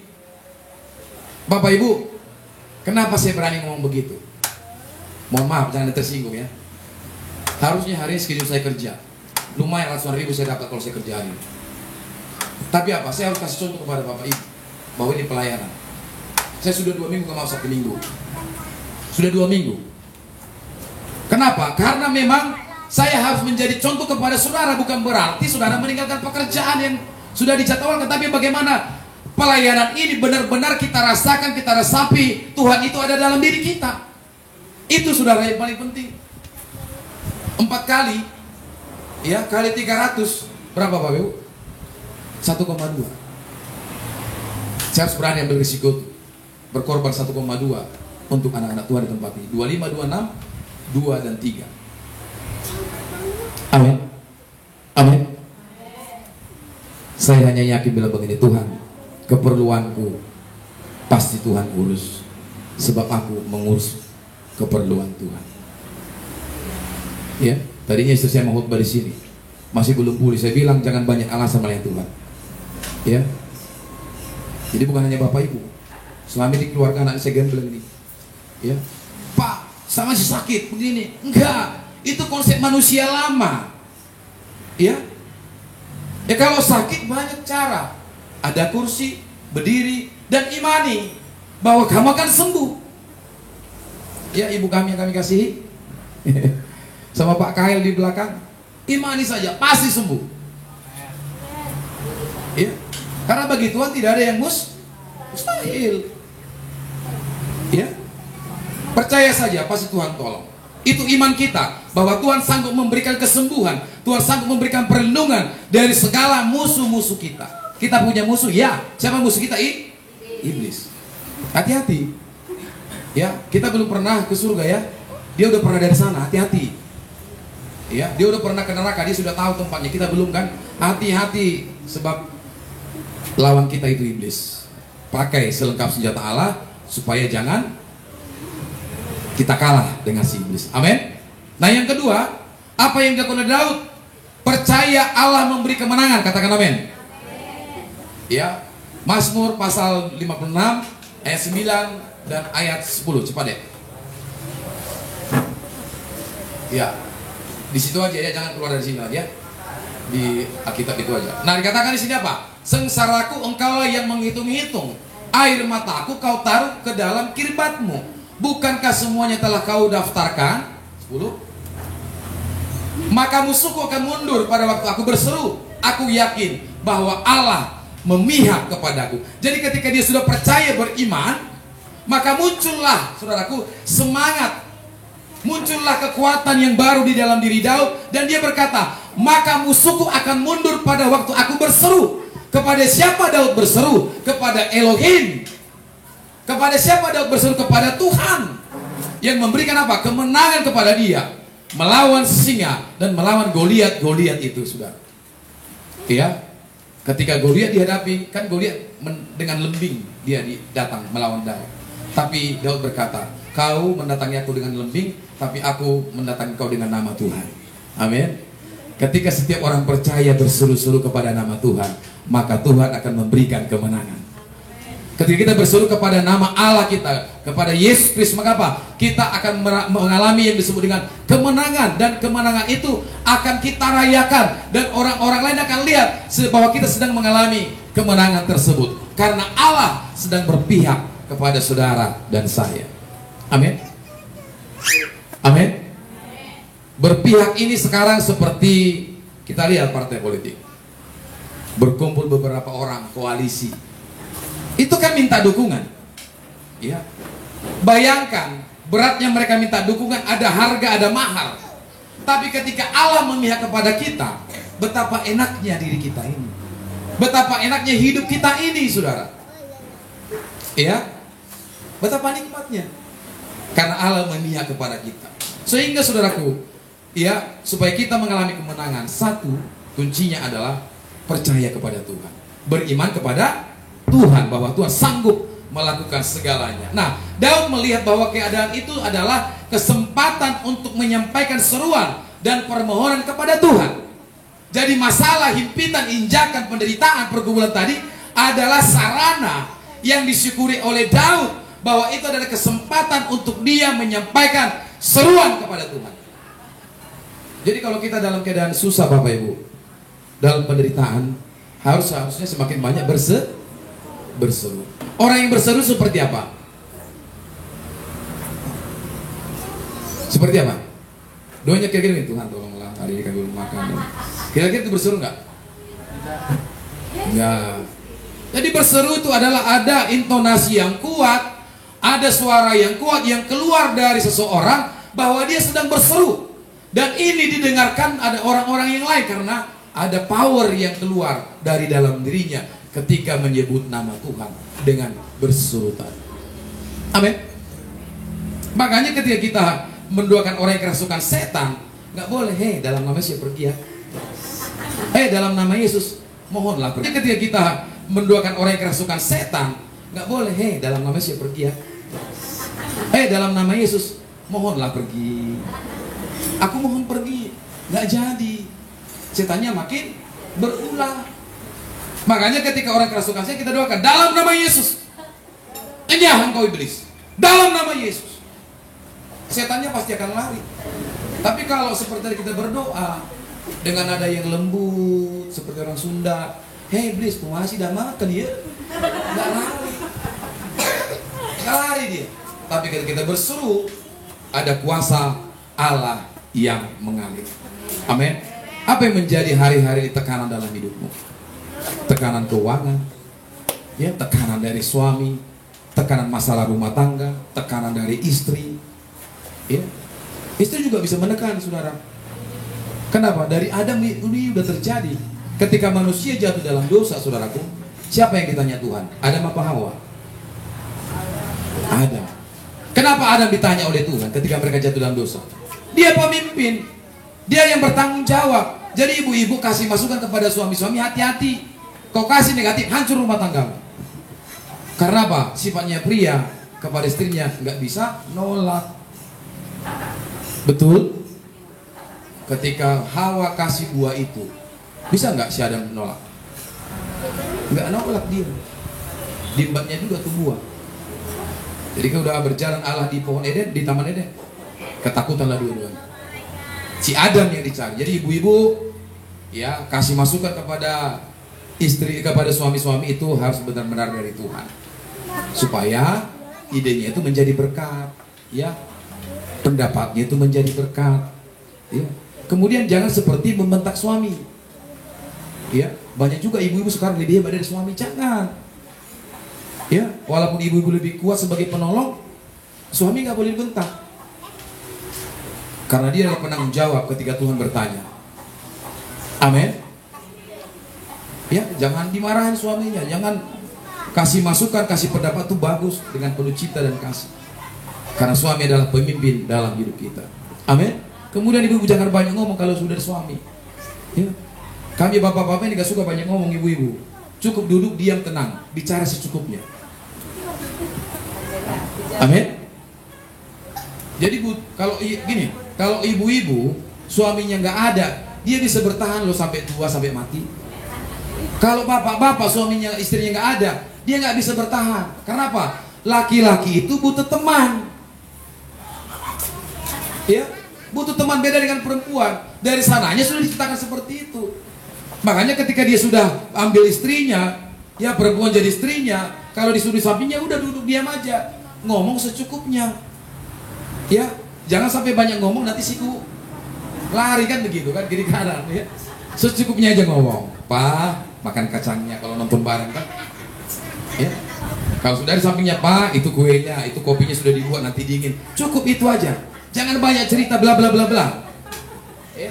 Bapak Ibu, kenapa saya berani ngomong begitu? Mohon maaf, jangan tersinggung ya. Harusnya hari ini schedule saya kerja. Lumayan ratusan ribu saya dapat kalau saya kerja hari ini. Tapi apa? Saya harus kasih contoh kepada Bapak Ibu bahwa ini pelayanan. Saya sudah 2 minggu, gak mau 1 minggu. Sudah 2 minggu. Kenapa? Karena memang saya harus menjadi contoh kepada saudara. Bukan berarti saudara meninggalkan pekerjaan yang sudah dijadwalkan. Tapi bagaimana pelayanan ini benar-benar kita rasakan, kita resapi Tuhan itu ada dalam diri kita. Itu saudara yang paling penting. 4 kali, ya, kali 300 berapa Bapak Ibu? 1,2. Saya harus berani ambil risiko berkorban 1,2 untuk anak-anak Tuhan di tempat ini. 25, 26, 2 dan 3. Amin. Amin. Saya hanya yakin bila begini, Tuhan, keperluanku pasti Tuhan urus, sebab aku mengurus keperluan Tuhan. Ya, tadinya istri saya mau khotbah di sini, masih belum pulih. Saya bilang jangan banyak alasan melayani Tuhan. Ya, jadi bukan hanya Bapak Ibu, selama ini keluarga anak saya gembel ini. Ya, Pak, sama si sakit begini. Enggak, itu konsep manusia lama. Ya, ya kalau sakit banyak cara. Ada kursi, berdiri, dan imani bahwa kamu akan sembuh. Ya, ibu kami yang kami kasihi, sama Pak Kail di belakang, imani saja pasti sembuh. Ya, karena bagi Tuhan tidak ada yang mustahil. Ya, percaya saja pasti Tuhan tolong. Itu iman kita bahwa Tuhan sanggup memberikan kesembuhan, Tuhan sanggup memberikan perlindungan dari segala musuh-musuh kita. Kita punya musuh, ya. Siapa musuh kita? Iblis. Hati-hati. Ya, kita belum pernah ke surga ya. Dia udah pernah dari sana, hati-hati. Ya, dia udah pernah ke neraka, dia sudah tahu tempatnya. Kita belum kan? Hati-hati, sebab lawan kita itu iblis. Pakai selengkap senjata Allah supaya jangan kita kalah dengan si iblis. Amin. Nah, yang kedua, apa yang dilakukan oleh Daud? Percaya Allah memberi kemenangan. Katakan amin. Ya, Mazmur pasal 56 ayat 9 dan ayat 10. Cepat deh. Ya, di situ aja ya, jangan keluar dari sini lagi ya. Di Alkitab itu aja. Nah, dikatakan di sini apa? Sengsaraku engkaulah yang menghitung-hitung, air mataku kau taruh ke dalam kirbatmu. Bukankah semuanya telah kau daftarkan? 10. Maka musuhku akan mundur pada waktu aku berseru. Aku yakin bahwa Allah memihak kepadaku. Jadi ketika dia sudah percaya beriman, maka muncullah, saudaraku, semangat, muncullah kekuatan yang baru di dalam diri Daud. Dan dia berkata, maka musuhku akan mundur pada waktu aku berseru. Kepada siapa Daud berseru? Kepada Elohim. Kepada siapa Daud berseru? Kepada Tuhan, yang memberikan apa? Kemenangan kepada dia melawan singa dan melawan Goliat. Goliat itu, saudara, ya, ketika Goliat dihadapi, kan Goliat dengan lembing dia datang melawan Daud. Tapi Daud berkata, kau mendatangi aku dengan lembing, tapi aku mendatangi kau dengan nama Tuhan. Amin. Ketika setiap orang percaya berseru-seru kepada nama Tuhan, maka Tuhan akan memberikan kemenangan. Ketika kita berseru kepada nama Allah kita, kepada Yesus Kristus, maka apa? Kita akan mengalami yang disebut dengan kemenangan. Dan kemenangan itu akan kita rayakan. Dan orang-orang lain akan lihat bahwa kita sedang mengalami kemenangan tersebut, karena Allah sedang berpihak kepada saudara dan saya. Amin. Amin. Berpihak ini sekarang seperti kita lihat partai politik. Berkumpul beberapa orang, koalisi. Itu kan minta dukungan. Ya. Bayangkan beratnya mereka minta dukungan, ada harga, ada mahar. Tapi ketika Allah memihak kepada kita, betapa enaknya diri kita ini. Betapa enaknya hidup kita ini, saudara. Ya. Betapa nikmatnya. Karena Allah memihak kepada kita. Sehingga saudaraku, ya, supaya kita mengalami kemenangan, satu kuncinya adalah percaya kepada Tuhan, beriman kepada Tuhan bahwa Tuhan sanggup melakukan segalanya. Nah, Daud melihat bahwa keadaan itu adalah kesempatan untuk menyampaikan seruan dan permohonan kepada Tuhan. Jadi masalah, himpitan, injakan, penderitaan, pergumulan tadi adalah sarana yang disyukuri oleh Daud, bahwa itu adalah kesempatan untuk dia menyampaikan seruan kepada Tuhan. Jadi kalau kita dalam keadaan susah, Bapak Ibu, dalam penderitaan, harusnya semakin banyak berseru. Orang yang berseru seperti apa? Seperti apa? Doanya kira-kira, Tuhan tolonglah hari ini kami belum makan. Kira-kira itu berseru nggak? Enggak. Jadi berseru itu adalah ada intonasi yang kuat, ada suara yang kuat yang keluar dari seseorang bahwa dia sedang berseru. Dan ini didengarkan ada orang-orang yang lain karena ada power yang keluar dari dalam dirinya ketika menyebut nama Tuhan dengan berseru tadi. Amin. Makanya ketika kita mendoakan orang yang kerasukan setan, nggak boleh, hei dalam nama Yesus pergi ya. Hei dalam nama Yesus mohonlah pergi. Ketika kita mendoakan orang yang kerasukan setan, nggak boleh, hei dalam nama Yesus pergi ya. Hei dalam nama Yesus mohonlah pergi. Aku mohon pergi, nggak jadi. Setannya makin berulah. Makanya ketika orang kerasukan setan, kita doakan dalam nama Yesus, enyah engkau iblis, dalam nama Yesus. Setannya pasti akan lari. Tapi kalau seperti kita berdoa dengan nada yang lembut seperti orang Sunda, hei iblis, masih dah makan dia, nggak lari, nggak lari dia. Tapi ketika kita berseru, ada kuasa Allah yang mengalir. Amin. Apa yang menjadi hari-hari tekanan dalam hidupmu? Tekanan keuangan, ya, tekanan dari suami, tekanan masalah rumah tangga, tekanan dari istri, ya. Istri juga bisa menekan, saudara. Kenapa? Dari Adam ini sudah terjadi. Ketika manusia jatuh dalam dosa, saudaraku, siapa yang ditanya Tuhan? Adam apa Hawa? Adam. Kenapa Adam ditanya oleh Tuhan ketika mereka jatuh dalam dosa? Dia pemimpin, dia yang bertanggung jawab. Jadi ibu-ibu kasih masukan kepada suami-suami, hati-hati. Kau kasih negatif, hancur rumah tanggamu. Karena apa? Sifatnya pria kepada istrinya nggak bisa nolak. Betul? Ketika Hawa kasih buah itu, bisa nggak si Adam nolak? Nggak nolak dia. Diembatnya juga tuh buah. Jadi kalau udah berjalan Allah di pohon Eden, di taman Eden, ketakutanlah dua-duanya. Si Adam yang dicari. Jadi ibu-ibu ya kasih masukan kepada istri, kepada suami-suami itu harus benar-benar dari Tuhan, supaya idenya itu menjadi berkat, ya, pendapatnya itu menjadi berkat, ya. Kemudian jangan seperti membentak suami, ya. Banyak juga ibu-ibu sekarang lebih hebat dari suami, jangan. Ya, walaupun ibu-ibu lebih kuat sebagai penolong, suami nggak boleh dibentak, karena dia adalah penanggung jawab ketika Tuhan bertanya. Amin. Ya, jangan dimarahin suaminya, jangan kasih masukan, kasih pendapat itu bagus dengan penuh cinta dan kasih, karena suami adalah pemimpin dalam hidup kita. Amin. Kemudian ibu-ibu jangan banyak ngomong kalau sudah ada suami. Ya. Kami bapak-bapak ini gak suka banyak ngomong ibu-ibu. Cukup duduk diam tenang, bicara secukupnya. Amin. Jadi kalau gini, kalau ibu-ibu suaminya nggak ada, dia bisa bertahan loh sampai tua, sampai mati. Kalau bapak-bapak suaminya, istrinya nggak ada, dia nggak bisa bertahan. Karena apa? Laki-laki itu butuh teman, ya, butuh teman. Beda dengan perempuan. Dari sananya sudah diciptakan seperti itu. Makanya ketika dia sudah ambil istrinya, ya, perempuan jadi istrinya, kalau disuruh di sampingnya udah duduk diam aja, ngomong secukupnya, ya, jangan sampai banyak ngomong nanti siku lari kan begitu kan, kiri kanan, ya. Secukupnya aja ngomong. Pak, makan kacangnya kalau nonton bareng kan, ya. Kalau sudah di sampingnya, Pak, itu kuenya, itu kopinya sudah dibuat nanti dingin. Cukup itu aja. Jangan banyak cerita bla bla bla bla. Ya.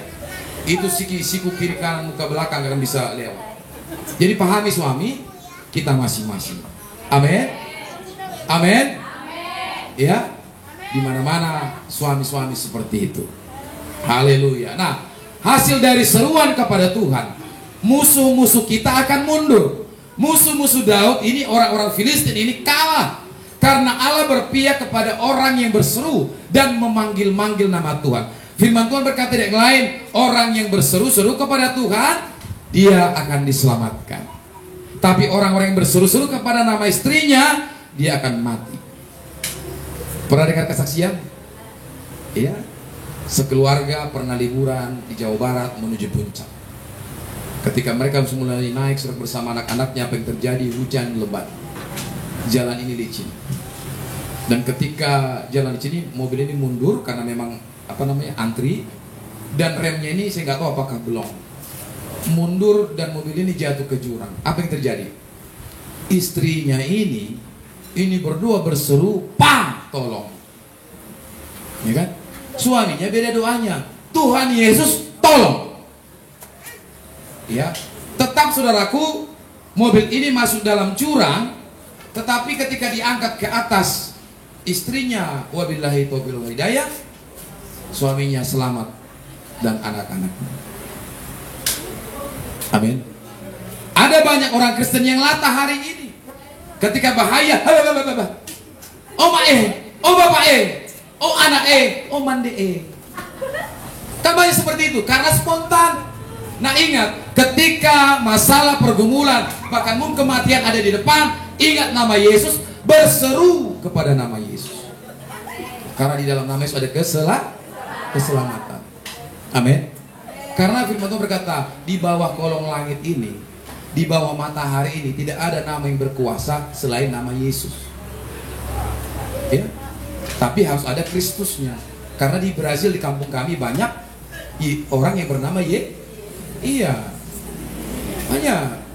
Itu siku kiri kanan muka belakang kan bisa lewat. Jadi pahami suami kita masing-masing. Amin. Amin. Ya. Di mana-mana suami-suami seperti itu. Haleluya. Nah, hasil dari seruan kepada Tuhan, musuh-musuh kita akan mundur. Musuh-musuh Daud ini, orang-orang Filistin ini kalah karena Allah berpihak kepada orang yang berseru dan memanggil-manggil nama Tuhan. Firman Tuhan berkata yang lain, orang yang berseru-seru kepada Tuhan, dia akan diselamatkan. Tapi orang-orang yang berseru-seru kepada nama istrinya, dia akan mati. Pernah dengar kesaksian? Ya, sekeluarga pernah liburan di Jawa Barat menuju puncak. Ketika mereka mulai naik bersama anak-anaknya, apa yang terjadi? Hujan lebat, jalan ini licin. Dan ketika jalan licin ini, mobil ini mundur karena memang antri, dan remnya ini saya nggak tahu apakah belum mundur, dan mobil ini jatuh ke jurang. Apa yang terjadi? Istrinya ini berdua berseru, "Pam, tolong!" Ya kan? Suaminya beda doanya, "Tuhan Yesus, tolong!" Ya, tetap saudaraku, mobil ini masuk dalam jurang, tetapi ketika diangkat ke atas, istrinya, wabillahi taufiq wal hidayah, suaminya selamat dan anak-anaknya. Amin. Ada banyak orang Kristen yang latah hari ini. Ketika bahaya, oh ma oh bapak oh anak oh mande kan banyak seperti itu karena spontan. Nah ingat, ketika masalah pergumulan, bahkan mungkin kematian ada di depan, ingat nama Yesus, berseru kepada nama Yesus. Karena di dalam nama Yesus ada keselamatan. Amin. Karena firman Tuhan berkata, di bawah kolong langit ini, di bawah matahari ini, tidak ada nama yang berkuasa selain nama Yesus. Ya. Tapi harus ada Kristusnya. Karena di Brazil, di kampung kami banyak orang yang bernama Iya, banyak.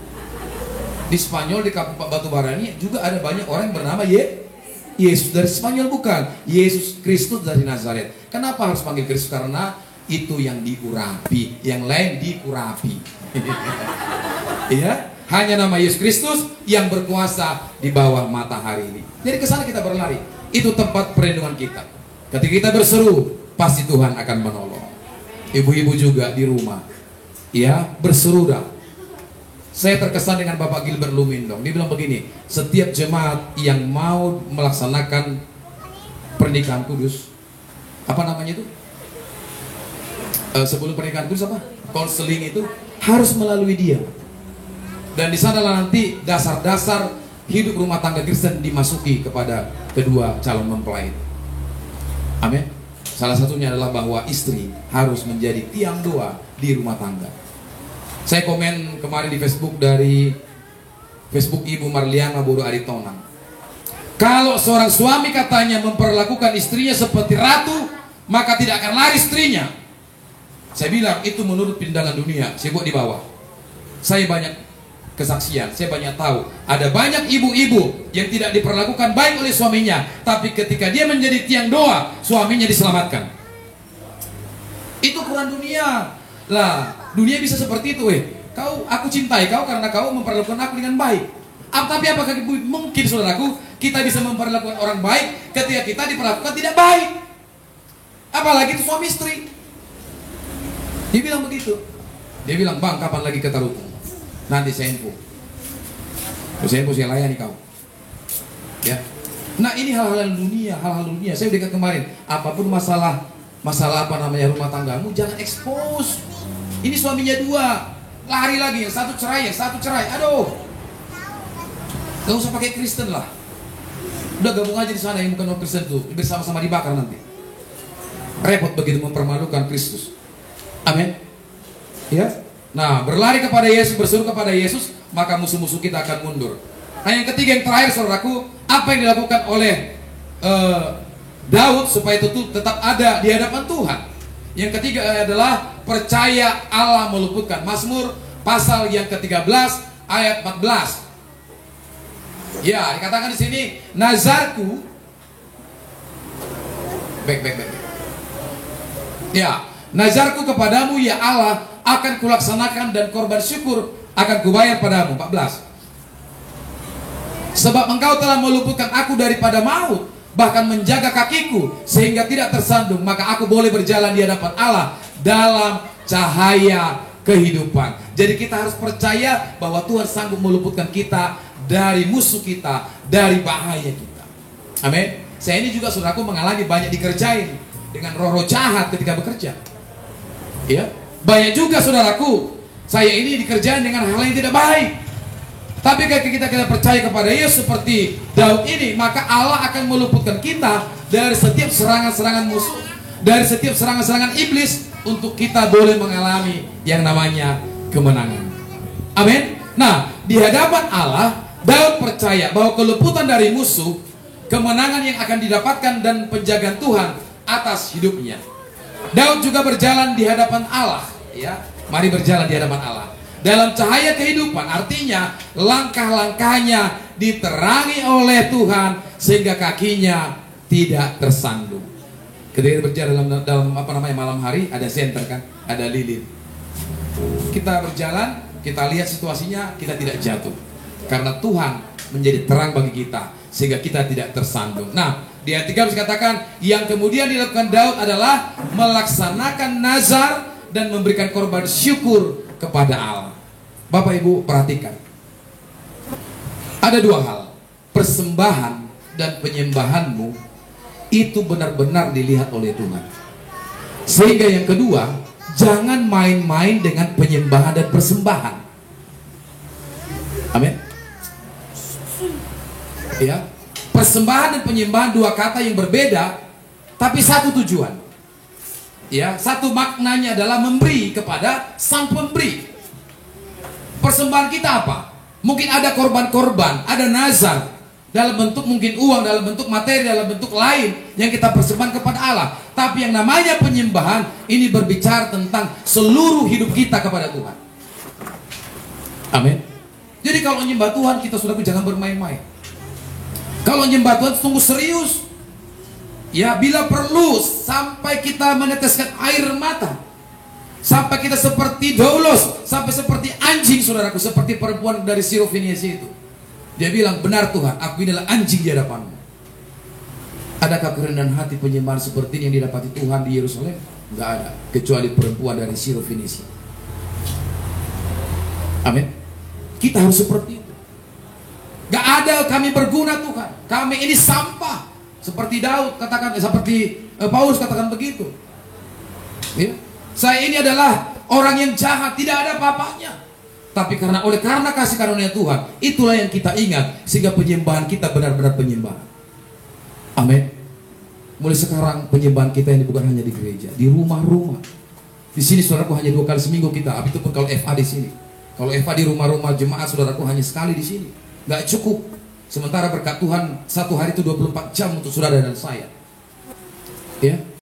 Di Spanyol, di kampung Batubara ini juga ada banyak orang yang bernama Yesus. Dari Spanyol bukan, Yesus Kristus dari Nazaret. Kenapa harus panggil Kristus? Karena itu yang diurapi, yang lain dikurapi. Ya, hanya nama Yesus Kristus yang berkuasa di bawah matahari ini. Jadi ke sana kita berlari. itu tempat perlindungan kita. Ketika kita berseru, pasti Tuhan akan menolong. Ibu-ibu juga di rumah, ya, berseru dah. Saya terkesan dengan Bapak Gilbert Lumindong. Dia bilang begini, setiap jemaat yang mau melaksanakan pernikahan kudus, apa namanya itu? Sebelum pernikahan kudus apa? Konseling itu harus melalui dia. Dan di sanalah nanti dasar-dasar hidup rumah tangga Kristen dimasuki kepada kedua calon mempelai. Amin. Salah satunya adalah bahwa istri harus menjadi tiang doa di rumah tangga. Saya komen kemarin di Facebook dari Facebook Ibu Marliana Bodo Aritonang. Kalau seorang suami katanya memperlakukan istrinya seperti ratu, maka tidak akan lari istrinya. Saya bilang itu menurut pindangan dunia. Saya buat di bawah. Saya banyak kesaksian, saya banyak tahu. Ada banyak ibu-ibu yang tidak diperlakukan baik oleh suaminya, tapi ketika dia menjadi tiang doa, suaminya diselamatkan. Itu ukuran dunia. Lah, dunia bisa seperti itu, aku cintai kau karena kau memperlakukan aku dengan baik. Tapi apakah mungkin, saudaraku, kita bisa memperlakukan orang baik ketika kita diperlakukan tidak baik? Apalagi itu suami istri. Dia bilang begitu. Dia bilang, bang, kapan lagi ke Tarupung? Nanti saya info. Saya info, saya layani kau. Ya. Nah, ini hal-hal dunia, Saya udah kemarin, apapun masalah apa namanya rumah tanggamu, jangan expose. Ini suaminya dua, lari lagi, yang satu cerai. Aduh, gak usah pakai Kristen lah. Udah gabung aja di sana yang bukan Kristen tuh, bersama-sama dibakar nanti. Repot begitu mempermalukan Kristus. Amin. Ya. Nah, berlari kepada Yesus, berseru kepada Yesus, maka musuh-musuh kita akan mundur. Nah, yang ketiga, yang terakhir, saudaraku, apa yang dilakukan oleh Daud supaya itu tetap ada di hadapan Tuhan. Yang ketiga adalah percaya Allah meluputkan. Mazmur pasal yang ke-13 ayat 14. Ya, dikatakan di sini, nazarku Ya, nazarku kepadamu ya Allah akan kulaksanakan dan korban syukur akan kubayar padamu. 14. Sebab engkau telah meluputkan aku daripada maut, bahkan menjaga kakiku sehingga tidak tersandung, maka aku boleh berjalan di hadapan Allah dalam cahaya kehidupan. Jadi kita harus percaya bahwa Tuhan sanggup meluputkan kita dari musuh kita, dari bahaya kita. Amin. Saya ini juga, saudaraku, mengalami banyak dikerjain dengan roh-roh jahat ketika bekerja. Ya, banyak juga, saudaraku, saya ini dikerjain dengan hal yang tidak baik. Tapi ketika kita percaya kepada Yesus seperti Daud ini, maka Allah akan meluputkan kita dari setiap serangan-serangan musuh, dari setiap serangan-serangan iblis, untuk kita boleh mengalami yang namanya kemenangan. Amin. Nah, di hadapan Allah, Daud percaya bahwa keluputan dari musuh, kemenangan yang akan didapatkan dan penjagaan Tuhan atas hidupnya. Daud juga berjalan di hadapan Allah, ya. Mari berjalan di hadapan Allah dalam cahaya kehidupan, artinya langkah-langkahnya diterangi oleh Tuhan sehingga kakinya tidak tersandung. Ketika berjalan dalam malam hari, ada senter kan, ada lilin. Kita berjalan, kita lihat situasinya, kita tidak jatuh karena Tuhan menjadi terang bagi kita sehingga kita tidak tersandung. Nah, di ayat 3 dikatakan yang kemudian dilakukan Daud adalah melaksanakan nazar dan memberikan korban syukur kepada Allah. Bapak Ibu perhatikan, ada dua hal, persembahan dan penyembahanmu itu benar-benar dilihat oleh Tuhan. Sehingga yang kedua, jangan main-main dengan penyembahan dan persembahan. Amin. Ya, persembahan dan penyembahan dua kata yang berbeda, tapi satu tujuan. Ya, satu maknanya adalah memberi kepada sang pemberi. Persembahan kita apa? Mungkin ada korban-korban, ada nazar dalam bentuk mungkin uang, dalam bentuk materi, dalam bentuk lain yang kita persembahkan kepada Allah. Tapi yang namanya penyembahan ini berbicara tentang seluruh hidup kita kepada Tuhan. Amin. Jadi kalau menyembah Tuhan, kita sudah jangan bermain-main. Kalau menyembah Tuhan sungguh serius. Ya, bila perlu sampai kita meneteskan air mata, sampai kita seperti doulos, sampai seperti anjing, saudaraku, seperti perempuan dari Sirofeniasi itu. Dia bilang, benar Tuhan, aku inilah anjing di hadapanmu. Adakah kerendahan hati penyembahan seperti ini yang didapati Tuhan di Yerusalem? Enggak ada, kecuali perempuan dari Siro Fenisia. Amin. Kita harus seperti itu. Gak ada kami berguna Tuhan, kami ini sampah. Seperti Daud katakan, seperti Paulus katakan begitu. Ya. Saya ini adalah orang yang jahat, tidak ada apa-apanya. Tapi oleh karena kasih karunia Tuhan, itulah yang kita ingat, sehingga penyembahan kita benar-benar penyembahan. Amin. Mulai sekarang penyembahan kita ini bukan hanya di gereja, di rumah-rumah. Di sini saudaraku hanya 2 kali seminggu kita, itu pun kalau FA di sini. Kalau FA di rumah-rumah jemaat saudaraku hanya sekali di sini, nggak cukup. Sementara berkat Tuhan 1 hari itu 24 jam untuk saudara dan saya. Ya.